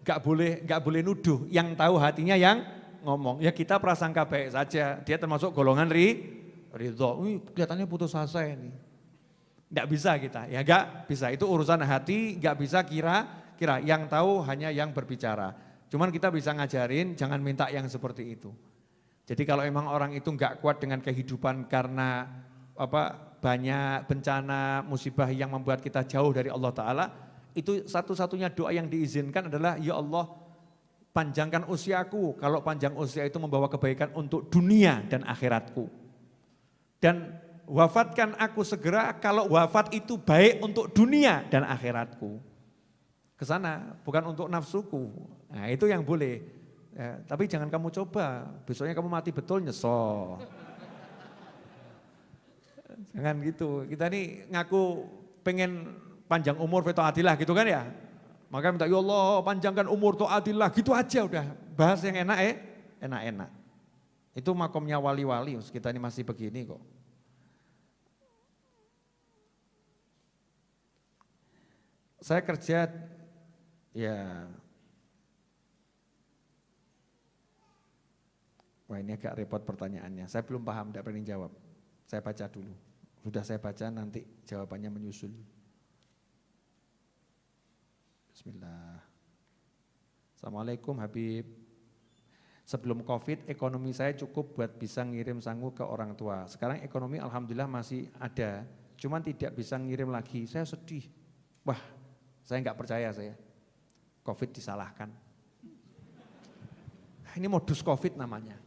Nggak boleh nuduh, yang tahu hatinya yang ngomong. Ya kita prasangka baik saja, dia termasuk golongan ridho. Kelihatannya putus asa ini. Nggak bisa kita, ya nggak bisa. Itu urusan hati, nggak bisa kira. Yang tahu hanya yang berbicara. Cuman kita bisa ngajarin, jangan minta yang seperti itu. Jadi kalau emang orang itu nggak kuat dengan kehidupan karena banyak bencana, musibah yang membuat kita jauh dari Allah Ta'ala, itu satu-satunya doa yang diizinkan adalah, ya Allah panjangkan usiaku. Kalau panjang usia itu membawa kebaikan untuk dunia dan akhiratku. Dan wafatkan aku segera kalau wafat itu baik untuk dunia dan akhiratku. Kesana bukan untuk nafsuku. Nah itu yang boleh. Ya, tapi jangan kamu coba, besoknya kamu mati betul nyesel. Jangan gitu. Kita nih ngaku pengen panjang umur ta'atillah gitu kan ya. Maka minta ya Allah panjangkan umur ta'atillah gitu aja udah. Bahas yang enak-enak. Itu makomnya wali-wali, kita ini masih begini kok. Saya kerja ya Wah ini agak repot pertanyaannya, saya belum paham, tidak berani jawab. Saya baca dulu, sudah saya baca nanti jawabannya menyusul. Bismillah. Assalamualaikum Habib. Sebelum Covid ekonomi saya cukup buat bisa ngirim sangu ke orang tua. Sekarang ekonomi alhamdulillah masih ada, cuman tidak bisa ngirim lagi. Saya sedih. Wah, saya nggak percaya saya. Covid disalahkan. Ini modus Covid namanya.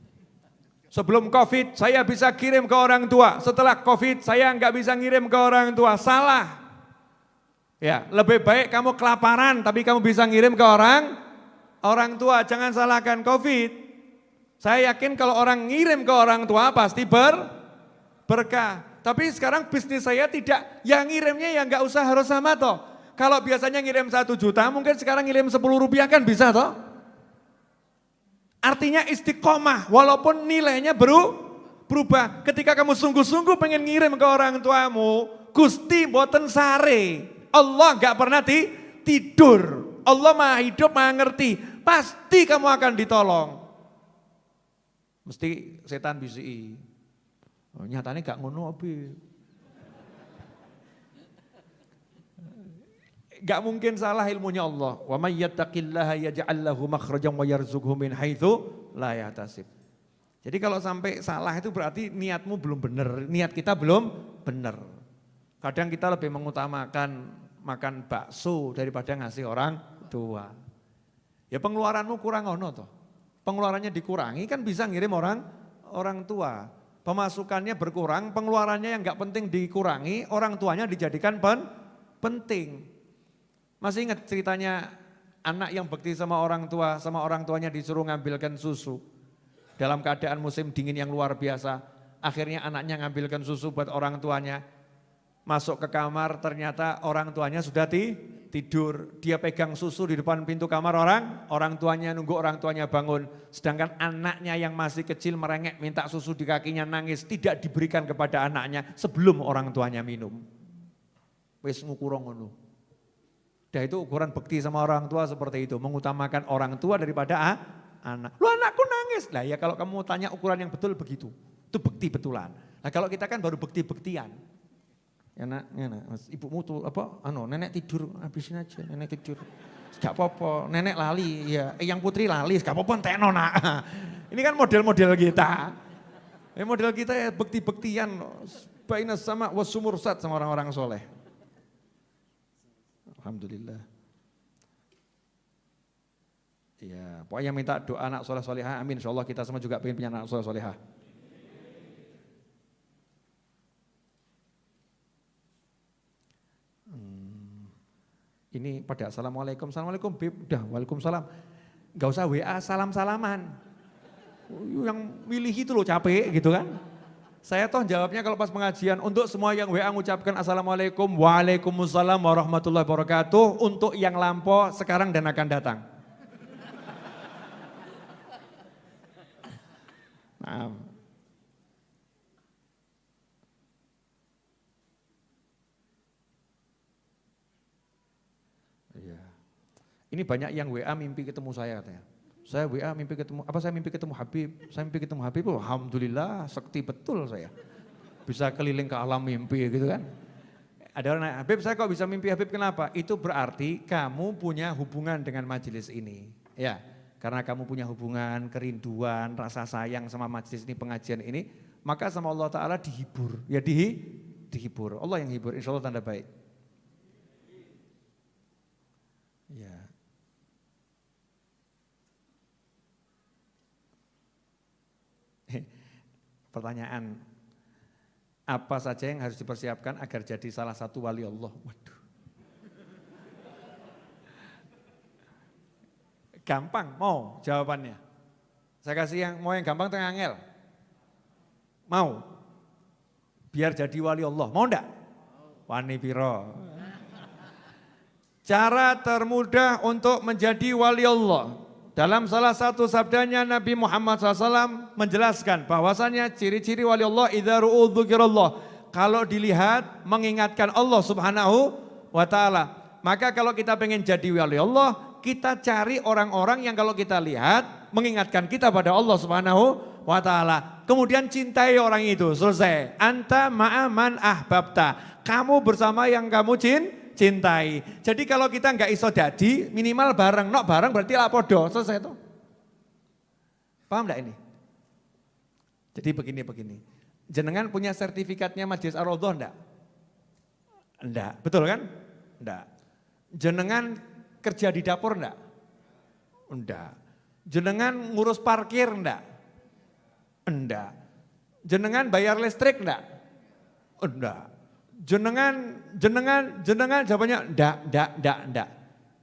Sebelum Covid saya bisa kirim ke orang tua, setelah Covid saya nggak bisa ngirim ke orang tua, salah. Ya, lebih baik kamu kelaparan tapi kamu bisa ngirim ke orang tua, jangan salahkan Covid. Saya yakin kalau orang ngirim ke orang tua pasti berkah. Tapi sekarang bisnis saya tidak, yang ngirimnya ya nggak usah harus sama toh. Kalau biasanya ngirim 1 juta, mungkin sekarang ngirim 10 rupiah kan bisa toh. Artinya istiqomah, walaupun nilainya berubah. Ketika kamu sungguh-sungguh pengen ngirim ke orang tuamu, Gusti boten sare. Allah gak pernah tidur. Allah maha hidup, maha ngerti. Pasti kamu akan ditolong. Mesti setan bisi. Oh, nyatanya gak ngono abi. Gak mungkin salah ilmunya Allah. Wa may yattaqillaha yaj'al lahu makhrajan wa yarzuqhu min haitsu la yahtasib. Jadi kalau sampai salah itu berarti niatmu belum benar, niat kita belum benar. Kadang kita lebih mengutamakan makan bakso daripada ngasih orang tua. Ya pengeluaranmu kurang ono toh. Pengeluarannya dikurangi kan bisa ngirim orang tua. Pemasukannya berkurang, pengeluarannya yang enggak penting dikurangi, orang tuanya dijadikan penting. Masih ingat ceritanya anak yang bakti sama orang tuanya disuruh ngambilkan susu. Dalam keadaan musim dingin yang luar biasa, akhirnya anaknya ngambilkan susu buat orang tuanya. Masuk ke kamar ternyata orang tuanya sudah tidur. Dia pegang susu di depan pintu kamar orang tuanya nunggu orang tuanya bangun. Sedangkan anaknya yang masih kecil merengek minta susu di kakinya nangis. Tidak diberikan kepada anaknya sebelum orang tuanya minum. Wis ngukurong ngono. Dah itu ukuran bekti sama orang tua seperti itu. Mengutamakan orang tua daripada anak. Lu anakku nangis. Lah ya kalau kamu tanya ukuran yang betul begitu. Itu bekti betulan. Nah kalau kita kan baru bekti-bektian. Ya nak, ibumu tuh nenek tidur, habisin aja nenek tidur. Gak apa-apa, nenek lali, ya yang putri lali, gak apa-apa tekno nak. Ini kan model-model kita. Model kita ya bekti-bektian. Baina sama wasumursat sama orang-orang soleh. Alhamdulillah. Ya, pokoknya minta doa anak soleh solehah, amin. Insyaallah kita semua juga pengen punya anak soleh solehah. Ini pada assalamualaikum, assalamualaikum Bib, udah waalaikumsalam. Gak usah WA salam-salaman. Yang milih itu loh capek gitu kan. Saya toh jawabnya kalau pas pengajian, untuk semua yang WA mengucapkan assalamualaikum, waalaikumsalam warahmatullahi wabarakatuh. Untuk yang lampau sekarang dan akan datang. Nah. Iya. Ini banyak yang WA mimpi ketemu saya katanya. Saya WA mimpi ketemu, saya mimpi ketemu Habib, alhamdulillah sakti betul saya. Bisa keliling ke alam mimpi gitu kan. Ada orang nanya, Habib saya kok bisa mimpi Habib kenapa? Itu berarti kamu punya hubungan dengan majelis ini. Ya, karena kamu punya hubungan, kerinduan, rasa sayang sama majelis ini, pengajian ini, maka sama Allah Ta'ala dihibur. Ya dihibur, Allah yang hibur, insya Allah tanda baik. Ya. Pertanyaan, apa saja yang harus dipersiapkan agar jadi salah satu wali Allah? Waduh. Gampang, mau jawabannya? Saya kasih yang mau yang gampang tengah angel. Mau? Biar jadi wali Allah, mau enggak? Wani piro. Cara termudah untuk menjadi wali Allah. Dalam salah satu sabdanya Nabi Muhammad SAW menjelaskan bahwasannya ciri-ciri wali Allah idza ru'u dzikirallah. Kalau dilihat mengingatkan Allah Subhanahu wa taala. Maka kalau kita pengen jadi wali Allah, kita cari orang-orang yang kalau kita lihat mengingatkan kita pada Allah Subhanahu wa ta'ala. Kemudian cintai orang itu, selesai. Anta ma'aman ahbabta. Kamu bersama yang kamu cintai. Jadi kalau kita nggak iso dadi, minimal bareng. Nok bareng berarti lah podo, selesai itu. Paham enggak ini? Jadi begini. Jenengan punya sertifikatnya Majelis Ar-Raudhah enggak? Enggak, betul kan? Enggak. Jenengan kerja di dapur enggak? Enggak. Jenengan ngurus parkir enggak? Enggak. Jenengan bayar listrik enggak? Enggak. Jenengan jawabannya enggak.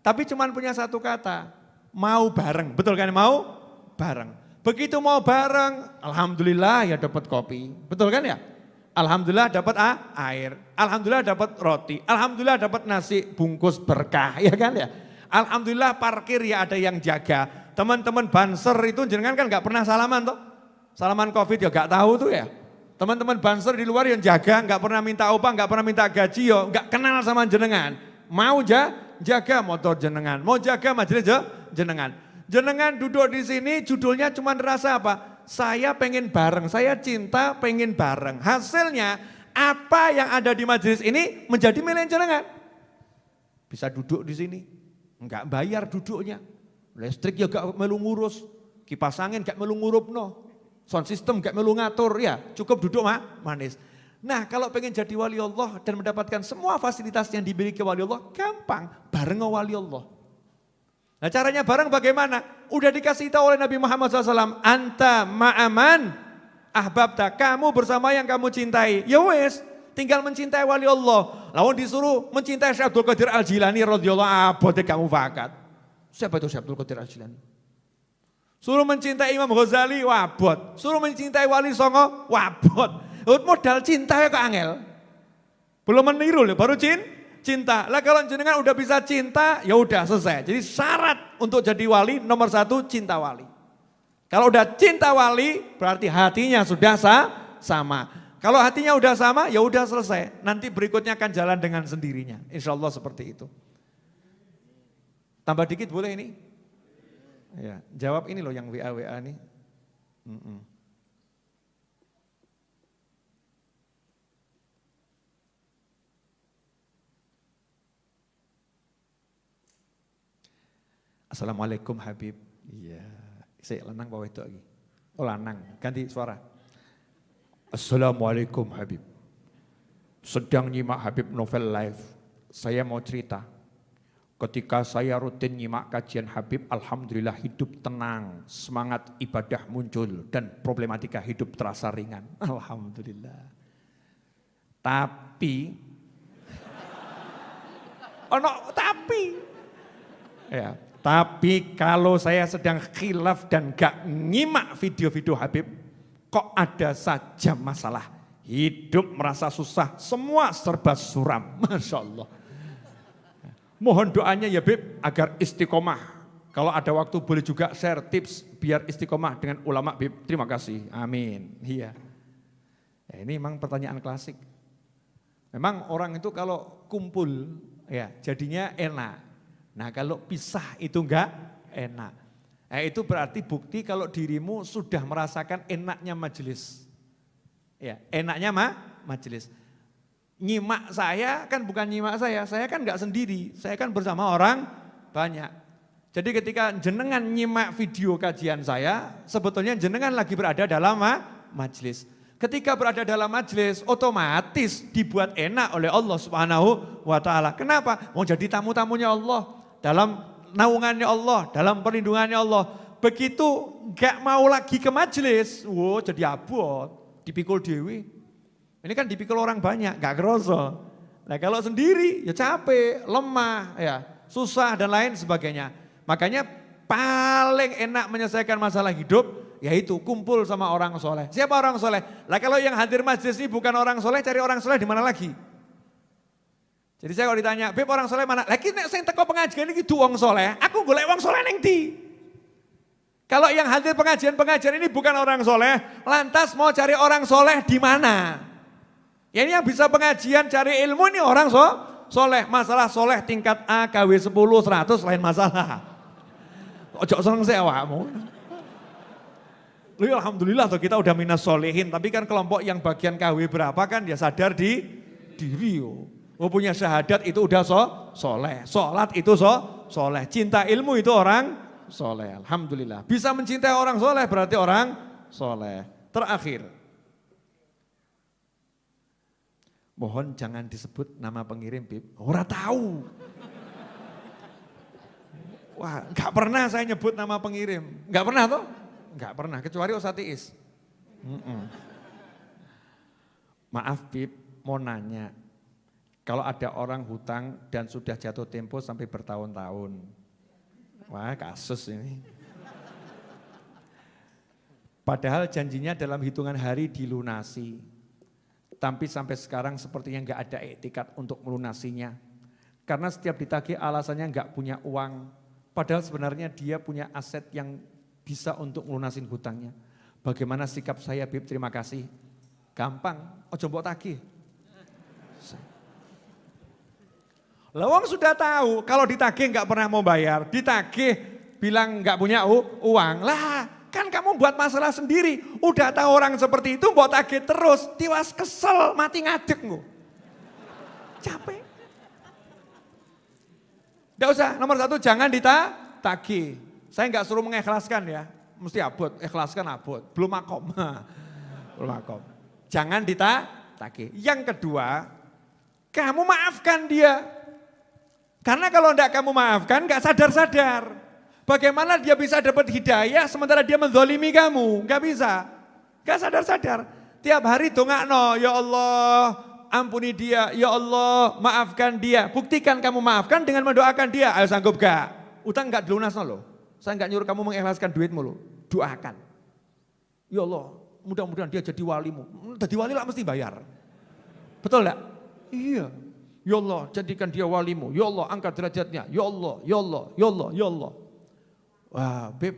Tapi cuman punya satu kata, mau bareng. Betul kan? Mau bareng. Begitu mau bareng, alhamdulillah ya dapat kopi. Betul kan ya? Alhamdulillah dapat air. Alhamdulillah dapat roti. Alhamdulillah dapat nasi bungkus berkah, ya kan ya? Alhamdulillah parkir ya ada yang jaga. Teman-teman banser itu jenengan kan gak pernah salaman toh? Salaman Covid ya gak tahu tuh ya. Teman-teman banser di luar yang jaga, gak pernah minta upah, gak pernah minta gaji yo, gak kenal sama jenengan. Mau jaga motor jenengan, mau jaga majelis jenengan. Jenengan duduk di sini judulnya cuma rasa apa? Saya pengen bareng, saya cinta pengen bareng. Hasilnya apa yang ada di majelis ini menjadi milik jenengan. Bisa duduk di sini, enggak bayar duduknya. Listrik ya gak melu ngurus, kipas angin gak melu ngurupno. Sound system gak melu ngatur ya, cukup duduk manis. Nah kalau pengen jadi wali Allah dan mendapatkan semua fasilitas yang dimiliki wali Allah, gampang, bareng wali Allah. Nah caranya bareng bagaimana? Udah dikasih tahu oleh Nabi Muhammad SAW, anta ma'aman ahbabta, kamu bersama yang kamu cintai. Ya wes, tinggal mencintai wali Allah. Lalu disuruh mencintai Syekh Abdul Qadir Al-Jilani radhiyallahu anhu, kamu fakat. Siapa itu Syekh Abdul Qadir Al-Jilani? Suruh mencintai Imam Ghazali, wabot. Suruh mencintai Wali Songo, wabot. Modal cinta ya kok angel. Belum meniru loh, baru cinta. Lah kalau jenengan udah bisa cinta, ya udah selesai. Jadi syarat untuk jadi wali nomor 1 cinta wali. Kalau udah cinta wali, berarti hatinya sudah sama. Kalau hatinya udah sama, ya udah selesai. Nanti berikutnya akan jalan dengan sendirinya. Insya Allah seperti itu. Tambah dikit boleh ini? Ya, jawab ini loh yang WA nih. Assalamualaikum Habib. Iya, saya lanang bawa itu lagi. Oh lanang, ganti suara. Assalamualaikum Habib. Sedang nyimak Habib Novel Live. Saya mau cerita. Ketika saya rutin nyimak kajian Habib, alhamdulillah hidup tenang, semangat ibadah muncul dan problematika hidup terasa ringan. Alhamdulillah. Tapi, ya. Tapi kalau saya sedang khilaf dan gak nyimak video-video Habib, kok ada saja masalah. Hidup merasa susah, semua serba suram. Masya Allah. Mohon doanya ya Bib, agar istiqomah. Kalau ada waktu boleh juga share tips biar istiqomah dengan ulama Bib. Terima kasih, amin. Iya. Ya, ini memang pertanyaan klasik. Memang orang itu kalau kumpul ya jadinya enak. Nah kalau pisah itu enggak enak. Nah, itu berarti bukti kalau dirimu sudah merasakan enaknya majelis. Ya, enaknya majelis. Nyimak saya kan bukan nyimak saya kan enggak sendiri, saya kan bersama orang banyak. Jadi ketika jenengan nyimak video kajian saya, sebetulnya jenengan lagi berada dalam majelis. Ketika berada dalam majelis, otomatis dibuat enak oleh Allah Subhanahu wa Ta'ala. Kenapa? Mau jadi tamu-tamunya Allah, dalam naungannya Allah, dalam perlindungannya Allah. Begitu gak mau lagi ke majelis, jadi abot, dipikul dewi. Ini kan dipikul orang banyak, gak kerasa. Nah kalau sendiri ya capek, lemah, ya susah dan lain sebagainya. Makanya paling enak menyelesaikan masalah hidup, yaitu kumpul sama orang soleh. Siapa orang soleh? Lah kalau yang hadir majelis ini bukan orang soleh, cari orang soleh di mana lagi? Jadi saya kalau ditanya, Beb orang soleh mana? Lagi nek sing teko pengajian iki du wong soleh, aku golek wong soleh ning ndi? Kalau yang hadir pengajian ini bukan orang soleh, lantas mau cari orang soleh di mana? Ya ini yang bisa pengajian cari ilmu ini orang soleh. Masalah soleh tingkat A, KW 10, 100 lain masalah. Ojo seneng sih awakmu. Loh ya alhamdulillah tuh kita udah minas solehin, tapi kan kelompok yang bagian KW berapa kan ya sadar di diri. Oh punya syahadat itu udah soleh, sholat itu soleh, cinta ilmu itu orang soleh. Alhamdulillah, bisa mencintai orang soleh berarti orang soleh. Terakhir, mohon jangan disebut nama pengirim Bib, ora tahu. Wah, nggak pernah saya nyebut nama pengirim. Nggak pernah toh? Nggak pernah, kecuali Ustaz Iis. Maaf Bib, mau nanya. Kalau ada orang hutang dan sudah jatuh tempo sampai bertahun-tahun. Wah, kasus ini. Padahal janjinya dalam hitungan hari dilunasi. Tapi sampai sekarang sepertinya nggak ada etikat untuk melunasinya. Karena setiap ditagih alasannya nggak punya uang. Padahal sebenarnya dia punya aset yang bisa untuk melunasin hutangnya. Bagaimana sikap saya Bib? Terima kasih. Gampang, ojo mbok tagih. Lawang sudah tahu kalau ditagih nggak pernah mau bayar. Ditagih bilang nggak punya uang. Lah kan kamu buat masalah sendiri. Udah tahu orang seperti itu mbok tagih terus. Tiwas kesel, mati ngadeg nggo. Capek. Tidak usah, nomor satu jangan ditagih. Saya nggak suruh mengikhlaskan ya, mesti abot, ikhlaskan abot, belum makom. Belum makom. Jangan ditagih. Yang kedua, kamu maafkan dia. Karena kalau tidak kamu maafkan, nggak sadar-sadar. Bagaimana dia bisa dapat hidayah sementara dia menzalimi kamu? Nggak bisa, nggak sadar-sadar. Tiap hari dongakno, ya Allah, ampuni dia, ya Allah maafkan dia. Buktikan kamu maafkan dengan mendoakan dia. Ayo sanggup gak? Utang gak dilunasno loh. Saya gak nyuruh kamu mengikhlaskan duitmu loh. Doakan. Ya Allah mudah-mudahan dia jadi walimu. Jadi wali lah mesti bayar. Betul gak? Iya. Ya Allah jadikan dia walimu. Ya Allah angkat derajatnya. Ya Allah, ya Allah, ya Allah, ya Allah. Wah Beb,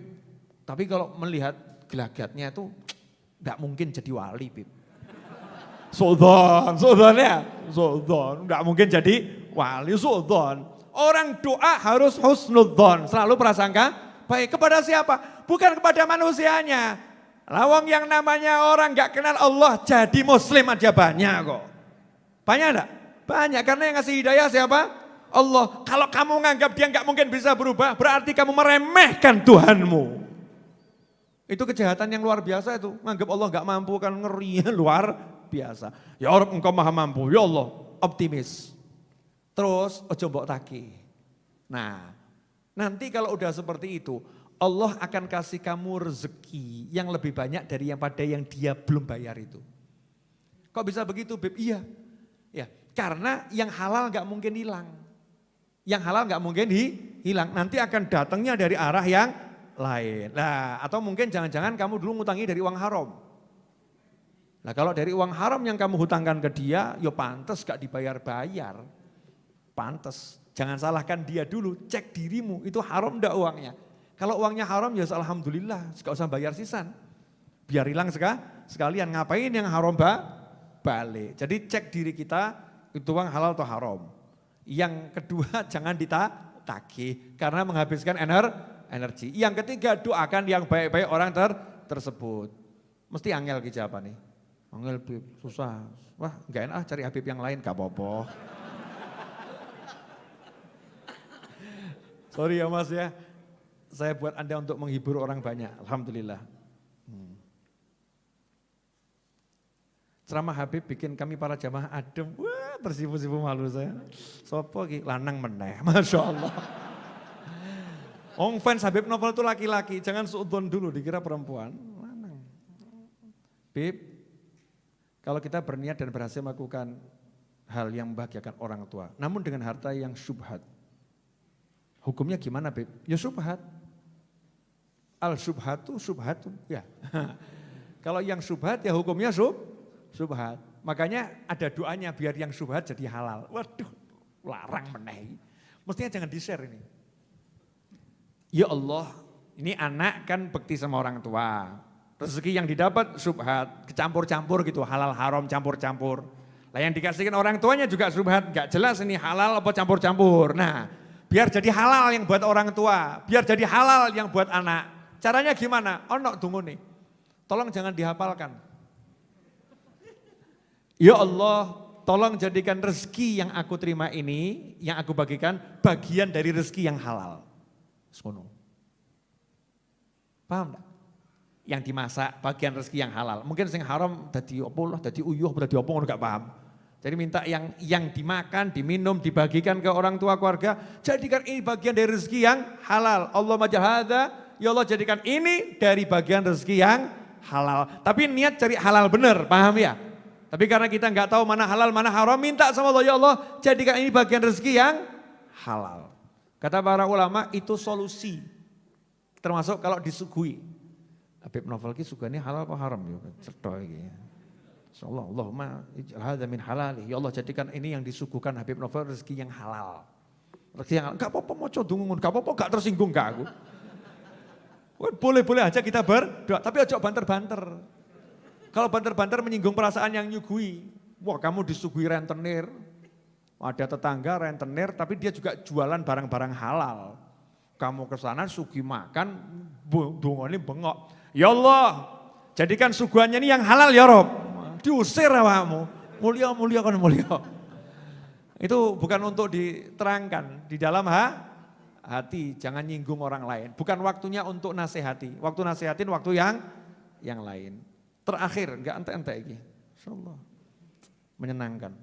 tapi kalau melihat gelagatnya itu gak mungkin jadi wali Beb. Sodon ya, sodon, nggak mungkin jadi wali sodon. Orang doa harus husnudzon, selalu prasangka baik kepada siapa? Bukan kepada manusianya. Lawang yang namanya orang nggak kenal Allah jadi muslim aja banyak kok. Banyak enggak? Banyak, karena yang ngasih hidayah siapa? Allah. Kalau kamu nganggap dia nggak mungkin bisa berubah, berarti kamu meremehkan Tuhanmu. Itu kejahatan yang luar biasa itu. Nganggap Allah nggak mampu kan ngeri luar biasa. Ya Allah engkau maha mampu, ya Allah optimis. Terus ojo mbok tagih. Nah nanti kalau udah seperti itu Allah akan kasih kamu rezeki yang lebih banyak dari yang dia belum bayar itu. Kok bisa begitu Beb? Iya. Ya, karena yang halal gak mungkin hilang. Yang halal gak mungkin hilang. Nanti akan datangnya dari arah yang lain. Nah, atau mungkin jangan-jangan kamu dulu ngutangi dari uang haram. Nah kalau dari uang haram yang kamu hutangkan ke dia, ya pantas gak dibayar-bayar. Pantas. Jangan salahkan dia dulu, cek dirimu, itu haram enggak uangnya. Kalau uangnya haram ya alhamdulillah, gak usah bayar sisan. Biar hilang sekalian, ngapain yang haram balik. Jadi cek diri kita, itu uang halal atau haram. Yang kedua jangan ditagih, karena menghabiskan energi. Yang ketiga doakan yang baik-baik orang tersebut. Mesti angel ki jawaban nih. Angel Bib, susah. Wah gak enak cari Habib yang lain, gak apa-apa. Sorry ya Mas ya. Saya buat Anda untuk menghibur orang banyak. Alhamdulillah. Ceramah Habib bikin kami para jamaah adem. Wah tersipu-sipu malu saya. Sopo ki lanang meneh. Masya Allah. Fans Habib Novel itu laki-laki. Jangan suudon dulu dikira perempuan. Lanang. Bib, kalau kita berniat dan berhasil melakukan hal yang membahagiakan orang tua. Namun dengan harta yang syubhat. Hukumnya gimana Bib? Ya syubhat. Al-syubhatu syubhatu. Ya. Kalau yang syubhat ya hukumnya syubhat. Makanya ada doanya biar yang syubhat jadi halal. Waduh, larang meneh. Mestinya jangan di-share ini. Ya Allah, ini anak kan bekti sama orang tua. Rezeki yang didapat syubhat, kecampur-campur gitu, halal haram campur-campur. Lah yang dikasihkan orang tuanya juga syubhat, gak jelas ini halal apa campur-campur. Nah, biar jadi halal yang buat orang tua, biar jadi halal yang buat anak. Caranya gimana? Ono dungune. tolong jangan dihafalkan. Ya Allah, tolong jadikan rezeki yang aku terima ini, yang aku bagikan, bagian dari rezeki yang halal. Sono. Paham enggak? Yang dimasak, bagian rezeki yang halal. Mungkin yang haram dadi apa lah, dadi uyuh, dadi apa enggak paham. Jadi minta yang dimakan, diminum, dibagikan ke orang tua keluarga, jadikan ini bagian dari rezeki yang halal. Allah majal hadza, ya Allah jadikan ini dari bagian rezeki yang halal. Tapi niat cari halal benar, paham ya? Tapi karena kita enggak tahu mana halal, mana haram, minta sama Allah, ya Allah jadikan ini bagian rezeki yang halal. Kata para ulama itu solusi, termasuk kalau disuguhi. Habib Novel ki sugane halal apa haram ya? Cetha iki. Insyaallah Allahumma ij'al hadza min halali. Ya Allah jadikan ini yang disuguhkan Habib Novel rezeki yang halal. Rezeki yang halal. Enggak apa-apa maca donga ngono, enggak apa-apa enggak tersinggung enggak aku. Boleh-boleh aja kita berdoa, tapi ojo banter-banter. Kalau banter-banter menyinggung perasaan yang nyuguhi. Wah, kamu disuguhi rentenir. Ada tetangga rentenir tapi dia juga jualan barang-barang halal. Kamu ke sana sugi makan, dongane bengok. Ya Allah, jadikan suguhannya ini yang halal ya Rob. Diusir awakmu. Mulia kan mulia. Itu bukan untuk diterangkan di dalam hati, jangan nyinggung orang lain. Bukan waktunya untuk nasihati. Waktu nasihatin waktu yang lain. Terakhir, enggak ente-ente iki. Insyaallah. Menyenangkan.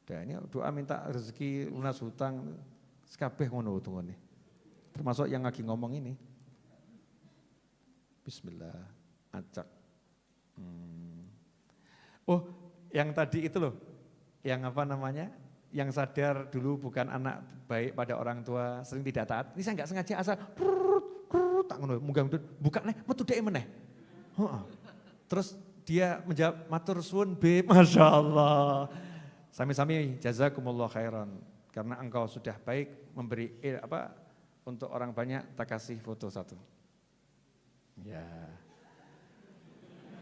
Dan ini doa minta rezeki, lunas hutang, sekabeh ngono utungane. Termasuk yang lagi ngomong ini. Bismillah, acak. Oh, yang tadi itu loh, yang apa namanya, yang sadar dulu bukan anak baik pada orang tua, sering tidak taat. Ini saya enggak sengaja asal, tak ngono, munggah buka nih, metu dhek meneh. Terus dia menjawab, matur suwun Beb, Masya Allah. Sami-sami jazakumullah khairan, karena engkau sudah baik memberi untuk orang banyak, tak kasih foto satu. Ya.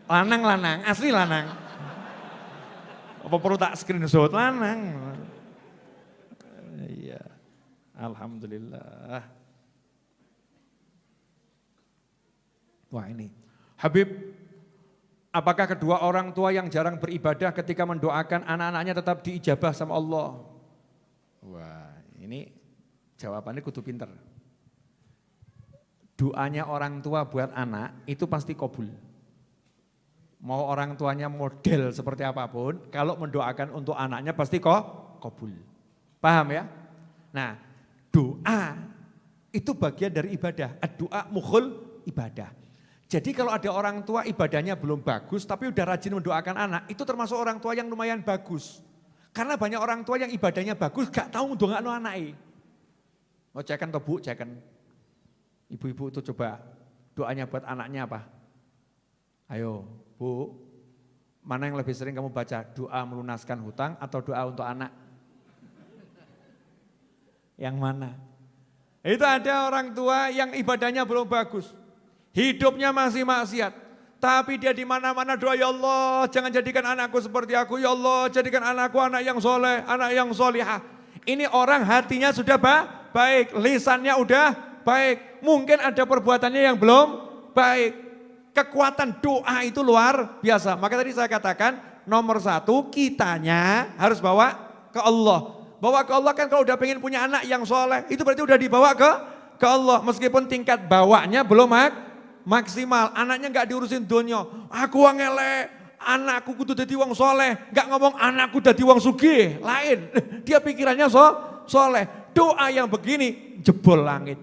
Lanang, asli lanang. Apa perlu tak screenshot lanang? Iya. Alhamdulillah. Wah ini. Habib, apakah kedua orang tua yang jarang beribadah ketika mendoakan anak-anaknya tetap diijabah sama Allah? Wah, ini jawabannya kudu pinter. Doanya orang tua buat anak itu pasti kabul. Mau orang tuanya model seperti apapun, kalau mendoakan untuk anaknya pasti kabul. Paham ya? Nah, doa itu bagian dari ibadah. Doa mukhul ibadah. Jadi kalau ada orang tua ibadahnya belum bagus, tapi udah rajin mendoakan anak, itu termasuk orang tua yang lumayan bagus. Karena banyak orang tua yang ibadahnya bagus, gak tahu mendoakan anaknya. Mau cekan atau bu, cekan. Ibu-ibu itu coba doanya buat anaknya apa? Ayo Bu, mana yang lebih sering kamu baca? Doa melunaskan hutang atau doa untuk anak? Yang mana? Itu ada orang tua yang ibadahnya belum bagus. Hidupnya masih maksiat. Tapi dia di mana-mana doa, ya Allah jangan jadikan anakku seperti aku. Ya Allah jadikan anakku anak yang soleh, anak yang solihah. Ini orang hatinya sudah baik, lisannya udah baik. Mungkin ada perbuatannya yang belum baik. Kekuatan doa itu luar biasa. Maka tadi saya katakan nomor satu kitanya harus bawa ke Allah. Bawa ke Allah kan kalau udah pengen punya anak yang soleh itu berarti udah dibawa ke Allah. Meskipun tingkat bawanya belum maksimal. Anaknya gak diurusin dunia. Aku wong elek, anakku kudu dadi wong soleh. Gak ngomong anakku dadi wong sugih. Lain. Dia pikirannya soleh. Doa yang begini jebol langit.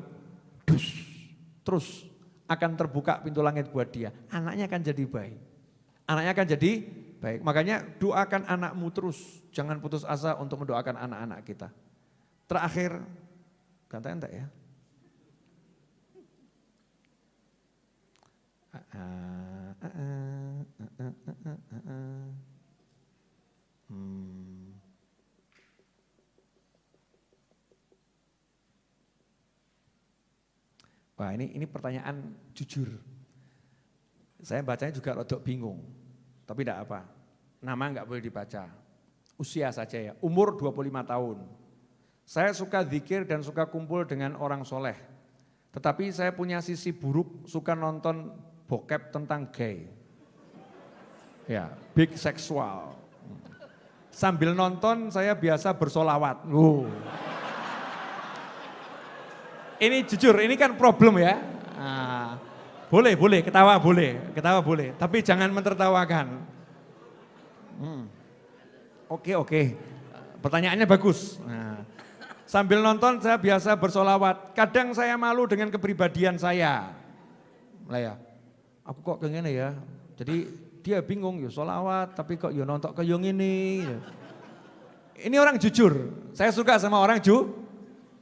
Terus akan terbuka pintu langit buat dia. Anaknya akan jadi baik. Anaknya akan jadi baik. Makanya doakan anakmu terus. Jangan putus asa untuk mendoakan anak-anak kita. Terakhir, kata ente ya. Wah ini pertanyaan jujur. Saya bacanya juga rodok bingung. Tapi tidak apa. Nama enggak boleh dibaca. Usia saja ya. Umur 25 tahun. Saya suka zikir dan suka kumpul dengan orang soleh. Tetapi saya punya sisi buruk, suka nonton bokep tentang gay. Ya, big seksual. Sambil nonton saya biasa bersolawat. Ini jujur, ini kan problem ya. Nah, boleh, ketawa boleh. Tapi jangan mentertawakan. Oke. Pertanyaannya bagus. Nah, sambil nonton saya biasa bersolawat. Kadang saya malu dengan kepribadian saya. Lah ya, aku kok kayak gini ya. Jadi dia bingung ya solawat tapi kok ya nonton kayak ini. Ini orang jujur. Saya suka sama orang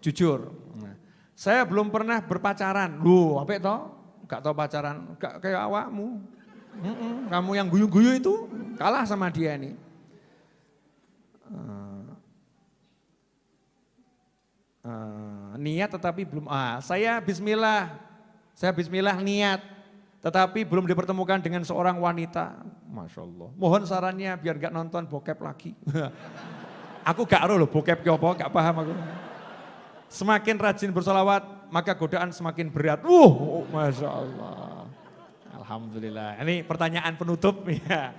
jujur. Nah, saya belum pernah berpacaran. Apa itu? Gak tau pacaran, gak kayak awakmu. Kamu yang guyu-guyu itu kalah sama dia ini. Niat tetapi belum, saya bismillah niat, tetapi belum dipertemukan dengan seorang wanita. Masya Allah, mohon sarannya biar gak nonton bokep lagi. Aku gak tahu loh bokep apa, gak paham aku. Semakin rajin bersolawat, maka godaan semakin berat. Masya Allah. Alhamdulillah, ini pertanyaan penutup ya.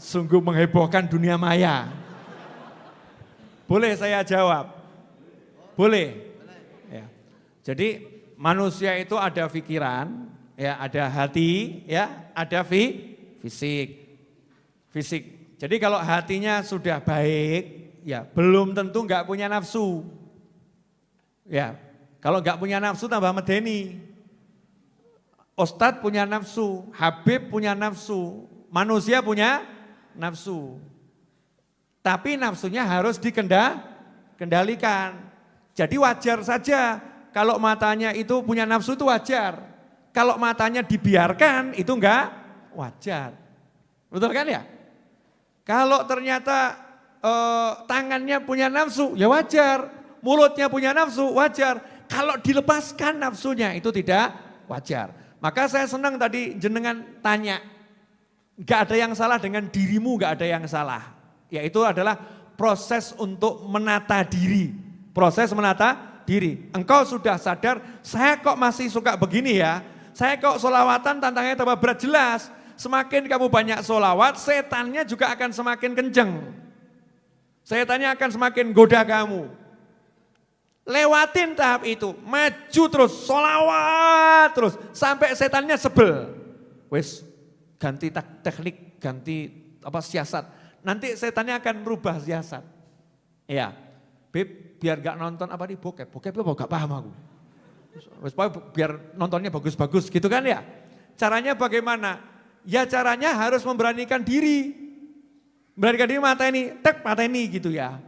Sungguh menghebohkan dunia maya. Boleh saya jawab? Boleh. Ya. Jadi manusia itu ada pikiran, ya, ada hati, ya, ada fisik. Jadi kalau hatinya sudah baik, ya belum tentu nggak punya nafsu. Ya, kalau nggak punya nafsu tambah medeni. Ustadz punya nafsu, Habib punya nafsu, manusia punya nafsu. Tapi nafsunya harus dikendalikan. Jadi wajar saja kalau matanya itu punya nafsu itu wajar. Kalau matanya dibiarkan itu enggak wajar. Betul kan ya? Kalau ternyata tangannya punya nafsu ya wajar. Mulutnya punya nafsu wajar. Kalau dilepaskan nafsunya itu tidak wajar. Maka saya senang tadi jenengan tanya. Enggak ada yang salah dengan dirimu, enggak ada yang salah. Yaitu adalah proses untuk menata diri. Proses menata diri. Engkau sudah sadar, saya kok masih suka begini ya. Saya kok solawatan tantangannya tambah berat, jelas. Semakin kamu banyak solawat, setannya juga akan semakin kenceng. Setannya akan semakin goda kamu. Lewatin tahap itu, maju terus, solawat terus. Sampai setannya sebel. Wes, ganti teknik, ganti siasat. Nanti setannya akan merubah siasat. Ya, Beb, biar gak nonton bokep apa gak paham aku. Biar nontonnya bagus-bagus gitu kan ya. Caranya bagaimana? Ya caranya harus memberanikan diri. Memberanikan diri mateni gitu ya.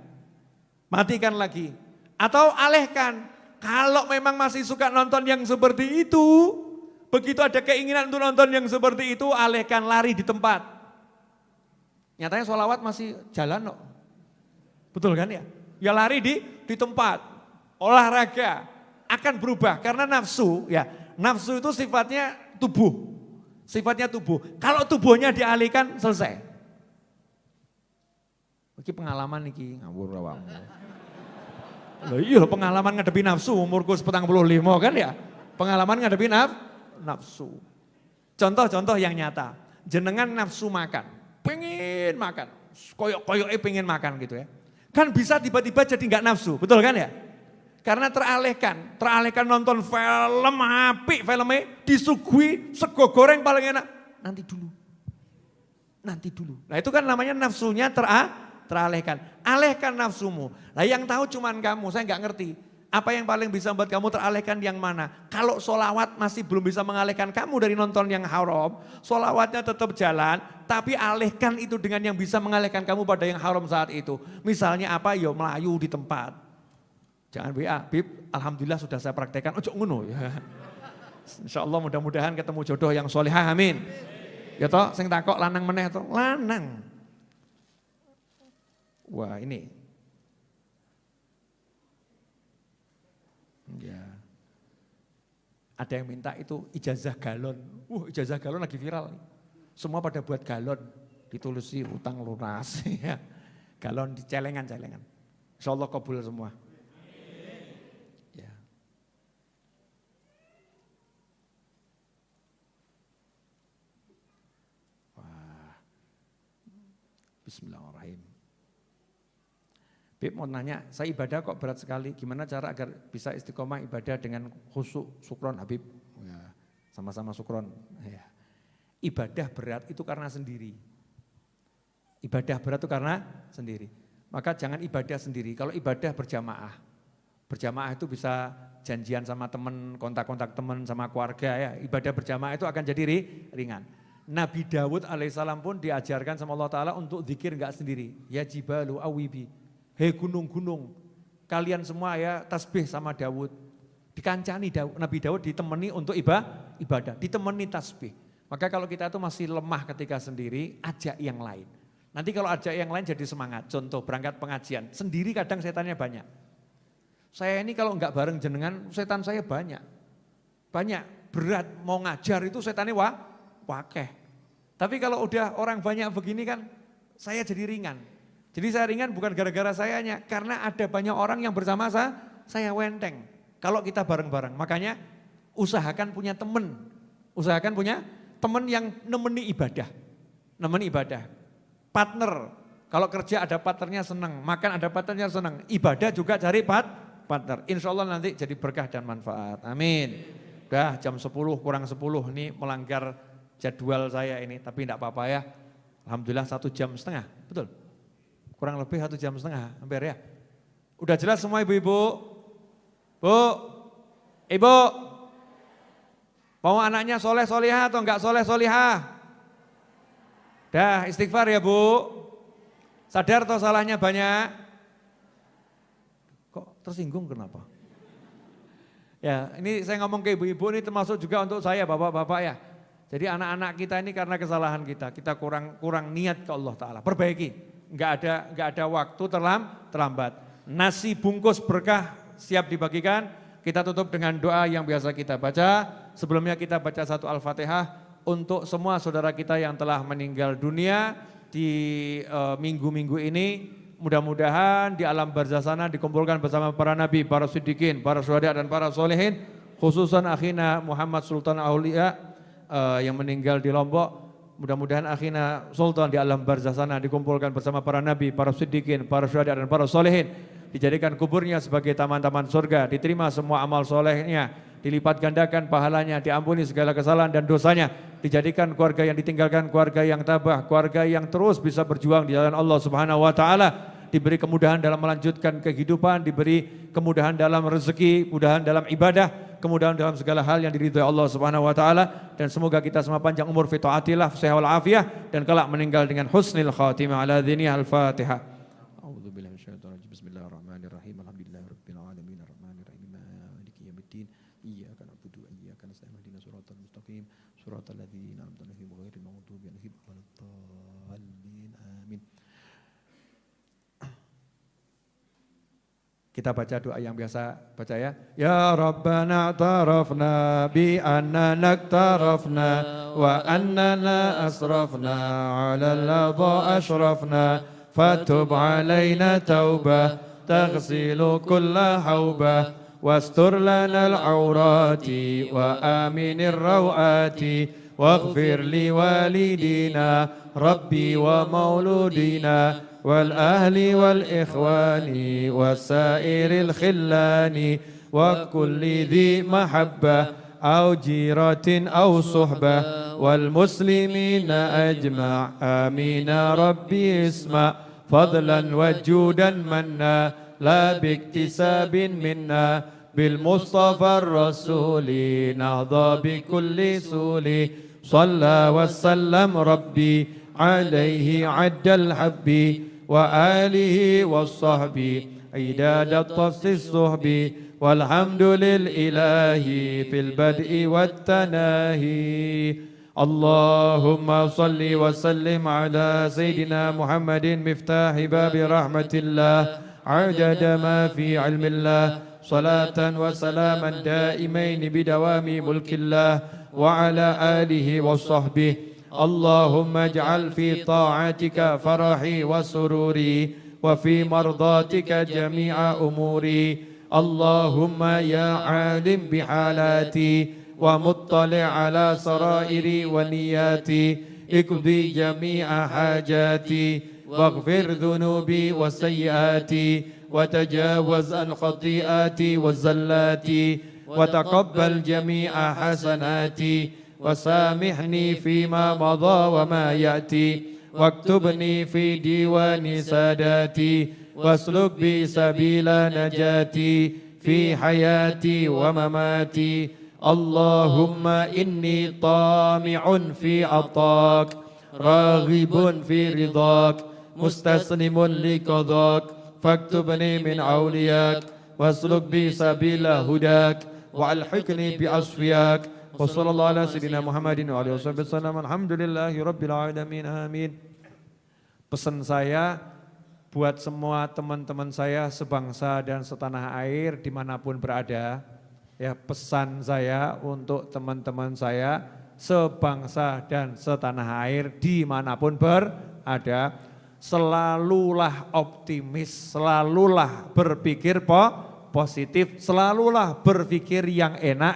Matikan lagi. Atau alihkan. Kalau memang masih suka nonton yang seperti itu, begitu ada keinginan untuk nonton yang seperti itu, alihkan, lari di tempat. Nyatanya sholawat masih jalan kok. Betul kan ya? Ya lari di tempat, olahraga akan berubah karena nafsu itu sifatnya tubuh. Kalau tubuhnya dialihkan selesai. Ini pengalaman nih ngawur awakmu. Iya pengalaman ngadepi nafsu umurku 45 kan ya. Pengalaman ngadepi nafsu. Contoh yang nyata, jenengan nafsu makan, pengen makan, koyok-koyoknya pengen makan gitu ya. Kan bisa tiba-tiba jadi nggak nafsu, betul kan ya? Karena teralihkan nonton film apik, filmnya disuguhi sego goreng paling enak. Nanti dulu. Nah itu kan namanya nafsunya teralihkan. Alihkan nafsumu. Nah yang tahu cuman kamu, saya nggak ngerti. Apa yang paling bisa membuat kamu teralihkan yang mana? Kalau solawat masih belum bisa mengalihkan kamu dari nonton yang haram, solawatnya tetap jalan, tapi alihkan itu dengan yang bisa mengalihkan kamu pada yang haram saat itu. Misalnya ya melayu di tempat. Jangan Bib, alhamdulillah sudah saya praktekkan, ojo ngono ya. Insya Allah mudah-mudahan ketemu jodoh yang solehah, amin. Ya toh, sing takok lanang meneh toh, lanang. Wah ini. Ya. Ada yang minta itu ijazah galon. Ijazah galon lagi viral. Semua pada buat galon, ditulisi utang lunas. Ya. Galon di celengan. Insya Allah kabul semua. Ya. Bismillahirrahmanirrahim. Bib mau nanya, saya ibadah kok berat sekali, gimana cara agar bisa istiqomah ibadah dengan khusyuk, syukron Habib? Ya, sama-sama syukron. Ya. Ibadah berat itu karena sendiri. Ibadah berat itu karena sendiri. Maka jangan ibadah sendiri, kalau ibadah berjamaah. Berjamaah itu bisa janjian sama teman, kontak-kontak teman sama keluarga ya. Ibadah berjamaah itu akan jadi ringan. Nabi Dawud alaihissalam pun diajarkan sama Allah Ta'ala untuk zikir enggak sendiri. Ya jibalu awibi. Hei gunung-gunung, kalian semua ya tasbih sama Dawud. Dikancani Nabi Dawud ditemani untuk ibadah, ditemani tasbih. Maka kalau kita itu masih lemah ketika sendiri, ajak yang lain. Nanti kalau ajak yang lain jadi semangat. Contoh berangkat pengajian, sendiri kadang setannya banyak. Saya ini kalau enggak bareng jenengan, setan saya banyak. Banyak, berat, mau ngajar itu setannya wakeh. Tapi kalau udah orang banyak begini kan, saya jadi ringan. Jadi saya ringan bukan gara-gara sayanya, karena ada banyak orang yang bersama saya wenteng. Kalau kita bareng-bareng, makanya usahakan punya teman. Usahakan punya teman yang nemeni ibadah. Nemeni ibadah. Partner, kalau kerja ada partnernya senang, makan ada partnernya senang. Ibadah juga cari partner. Insya Allah nanti jadi berkah dan manfaat. Amin. Udah jam 10 kurang 10 ini melanggar jadwal saya ini, tapi tidak apa-apa ya. Alhamdulillah 1 jam setengah, betul? Kurang lebih 1 jam setengah, hampir ya. Udah jelas semua ibu-ibu? Bu, ibu, mau anaknya soleh solihah atau enggak soleh solihah? Dah istighfar ya bu. Sadar atau salahnya banyak? Kok tersinggung kenapa? Ya ini saya ngomong ke ibu-ibu ini termasuk juga untuk saya bapak-bapak ya. Jadi anak-anak kita ini karena kesalahan kita kurang niat ke Allah Ta'ala, perbaiki. Enggak ada waktu terlambat. Nasi bungkus berkah siap dibagikan. Kita tutup dengan doa yang biasa kita baca. Sebelumnya kita baca 1 Al-Fatihah untuk semua saudara kita yang telah meninggal dunia di minggu-minggu ini. Mudah-mudahan di alam barzah sana dikumpulkan bersama para nabi, para siddiqin, para syuhada dan para solehin. Khususan akhina Muhammad Sultan Aulia yang meninggal di Lombok. Mudah-mudahan akhina Sultan di alam barzah sana dikumpulkan bersama para nabi, para siddiqin, para syuhada dan para solehin. Dijadikan kuburnya sebagai taman-taman surga, diterima semua amal solehnya, dilipat gandakan pahalanya, diampuni segala kesalahan dan dosanya. Dijadikan keluarga yang ditinggalkan, keluarga yang tabah, keluarga yang terus bisa berjuang di jalan Allah Subhanahu wa Ta'ala. Diberi kemudahan dalam melanjutkan kehidupan, diberi kemudahan dalam rezeki, kemudahan dalam ibadah, kemudahan dalam segala hal yang diridhoi Allah Subhanahu wa Ta'ala, dan semoga kita semua panjang umur fi taatillah, sehat wal afiyah, dan kelak meninggal dengan husnul khatimah. Ala dzini al-Fatihah. A'udzubillahi minasyaitonir rajim. Bismillahirrahmanirrahim. Alhamdulillahirabbil alamin arrahmanir rahim maliki yaumiddin. Iyyaka na'budu wa iyyaka nasta'in. Ihdinas siratal mustaqim. Siratal ladzina an'amta 'alaihim ghairil maghdubi 'alaihim waladdallin. Amin. Kita baca doa yang biasa baca ya. Ya Rabbana tarafna bi annana tarafna wa annana asrafna ala al-ladha ashrafna fatub alaina taubah taghsilu kulla haubah wastur lana al-awrati wa aminir rawati waghfir li walidina rabbi wa mauludina والأهل والإخوان وسائر الخلان وكل ذي محبة أو جيرة أو صحبة والمسلمين أجمع آمين ربي اسمع فضلا وجودا منا لا باكتساب منا بالمصطفى الرسول نهضى بكل سول صلى وسلم ربي عليه عد الحب وآله والصحب عداد الطس الصحب والحمد للإله في البدء والتناهي اللهم صل وسلم على سيدنا محمد مفتاح باب رحمة الله عدد ما في علم الله صلاة وسلاما دائمين بدوام ملك الله وعلى آله وصحبه اللهم اجعل في طاعتك فرحي وسروري وفي مرضاتك جميع أموري اللهم يا عالم بحالاتي ومطلع على سرائري ونياتي اقضي جميع حاجاتي واغفر ذنوبي وسيئاتي وتجاوز عن خطيئاتي والزلاتي وتقبل جميع حسناتي وسامحني فيما مضى وما يأتي واكتبني في ديوان ساداتي واسلك بي سبيل نجاتي في حياتي ومماتي اللهم إني طامع في عطاك راغب في رضاك مستسلم لقضاك فاكتبني من أولياك واسلك بي سبيل هداك وألحقني بأصفياك وصلى الله على سيدنا Muhammadin wa alihi wasallam. Alhamdulillahi rabbil alamin. Amin. Pesan saya buat semua teman-teman saya sebangsa dan setanah air dimanapun berada, ya, pesan saya untuk teman-teman saya sebangsa dan setanah air dimanapun berada, selalulah optimis, selalulah berpikir positif, selalulah berpikir yang enak.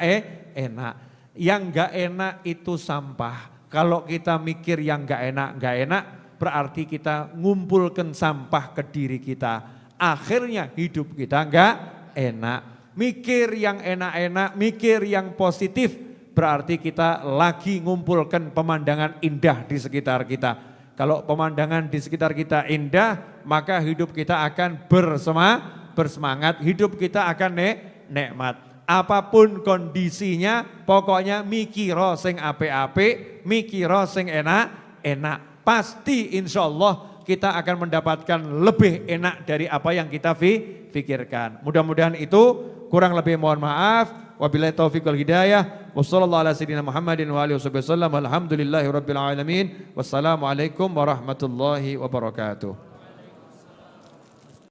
Yang enggak enak itu sampah. Kalau kita mikir yang enggak enak, berarti kita ngumpulkan sampah ke diri kita. Akhirnya hidup kita enggak enak. Mikir yang enak-enak, mikir yang positif, berarti kita lagi ngumpulkan pemandangan indah di sekitar kita. Kalau pemandangan di sekitar kita indah, maka hidup kita akan bersemangat, hidup kita akan nikmat. Apapun kondisinya, pokoknya mikiro sing ape-ape, mikiro sing enak. Pasti insya Allah kita akan mendapatkan lebih enak dari apa yang kita pikirkan. Mudah-mudahan itu, kurang lebih mohon maaf. Wabillahi taufiq wal hidayah. Wassallallahu ala sayyidina Muhammadin wa alihi wasallam. Alhamdulillahi rabbil alamin. Wassalamualaikum warahmatullahi wabarakatuh.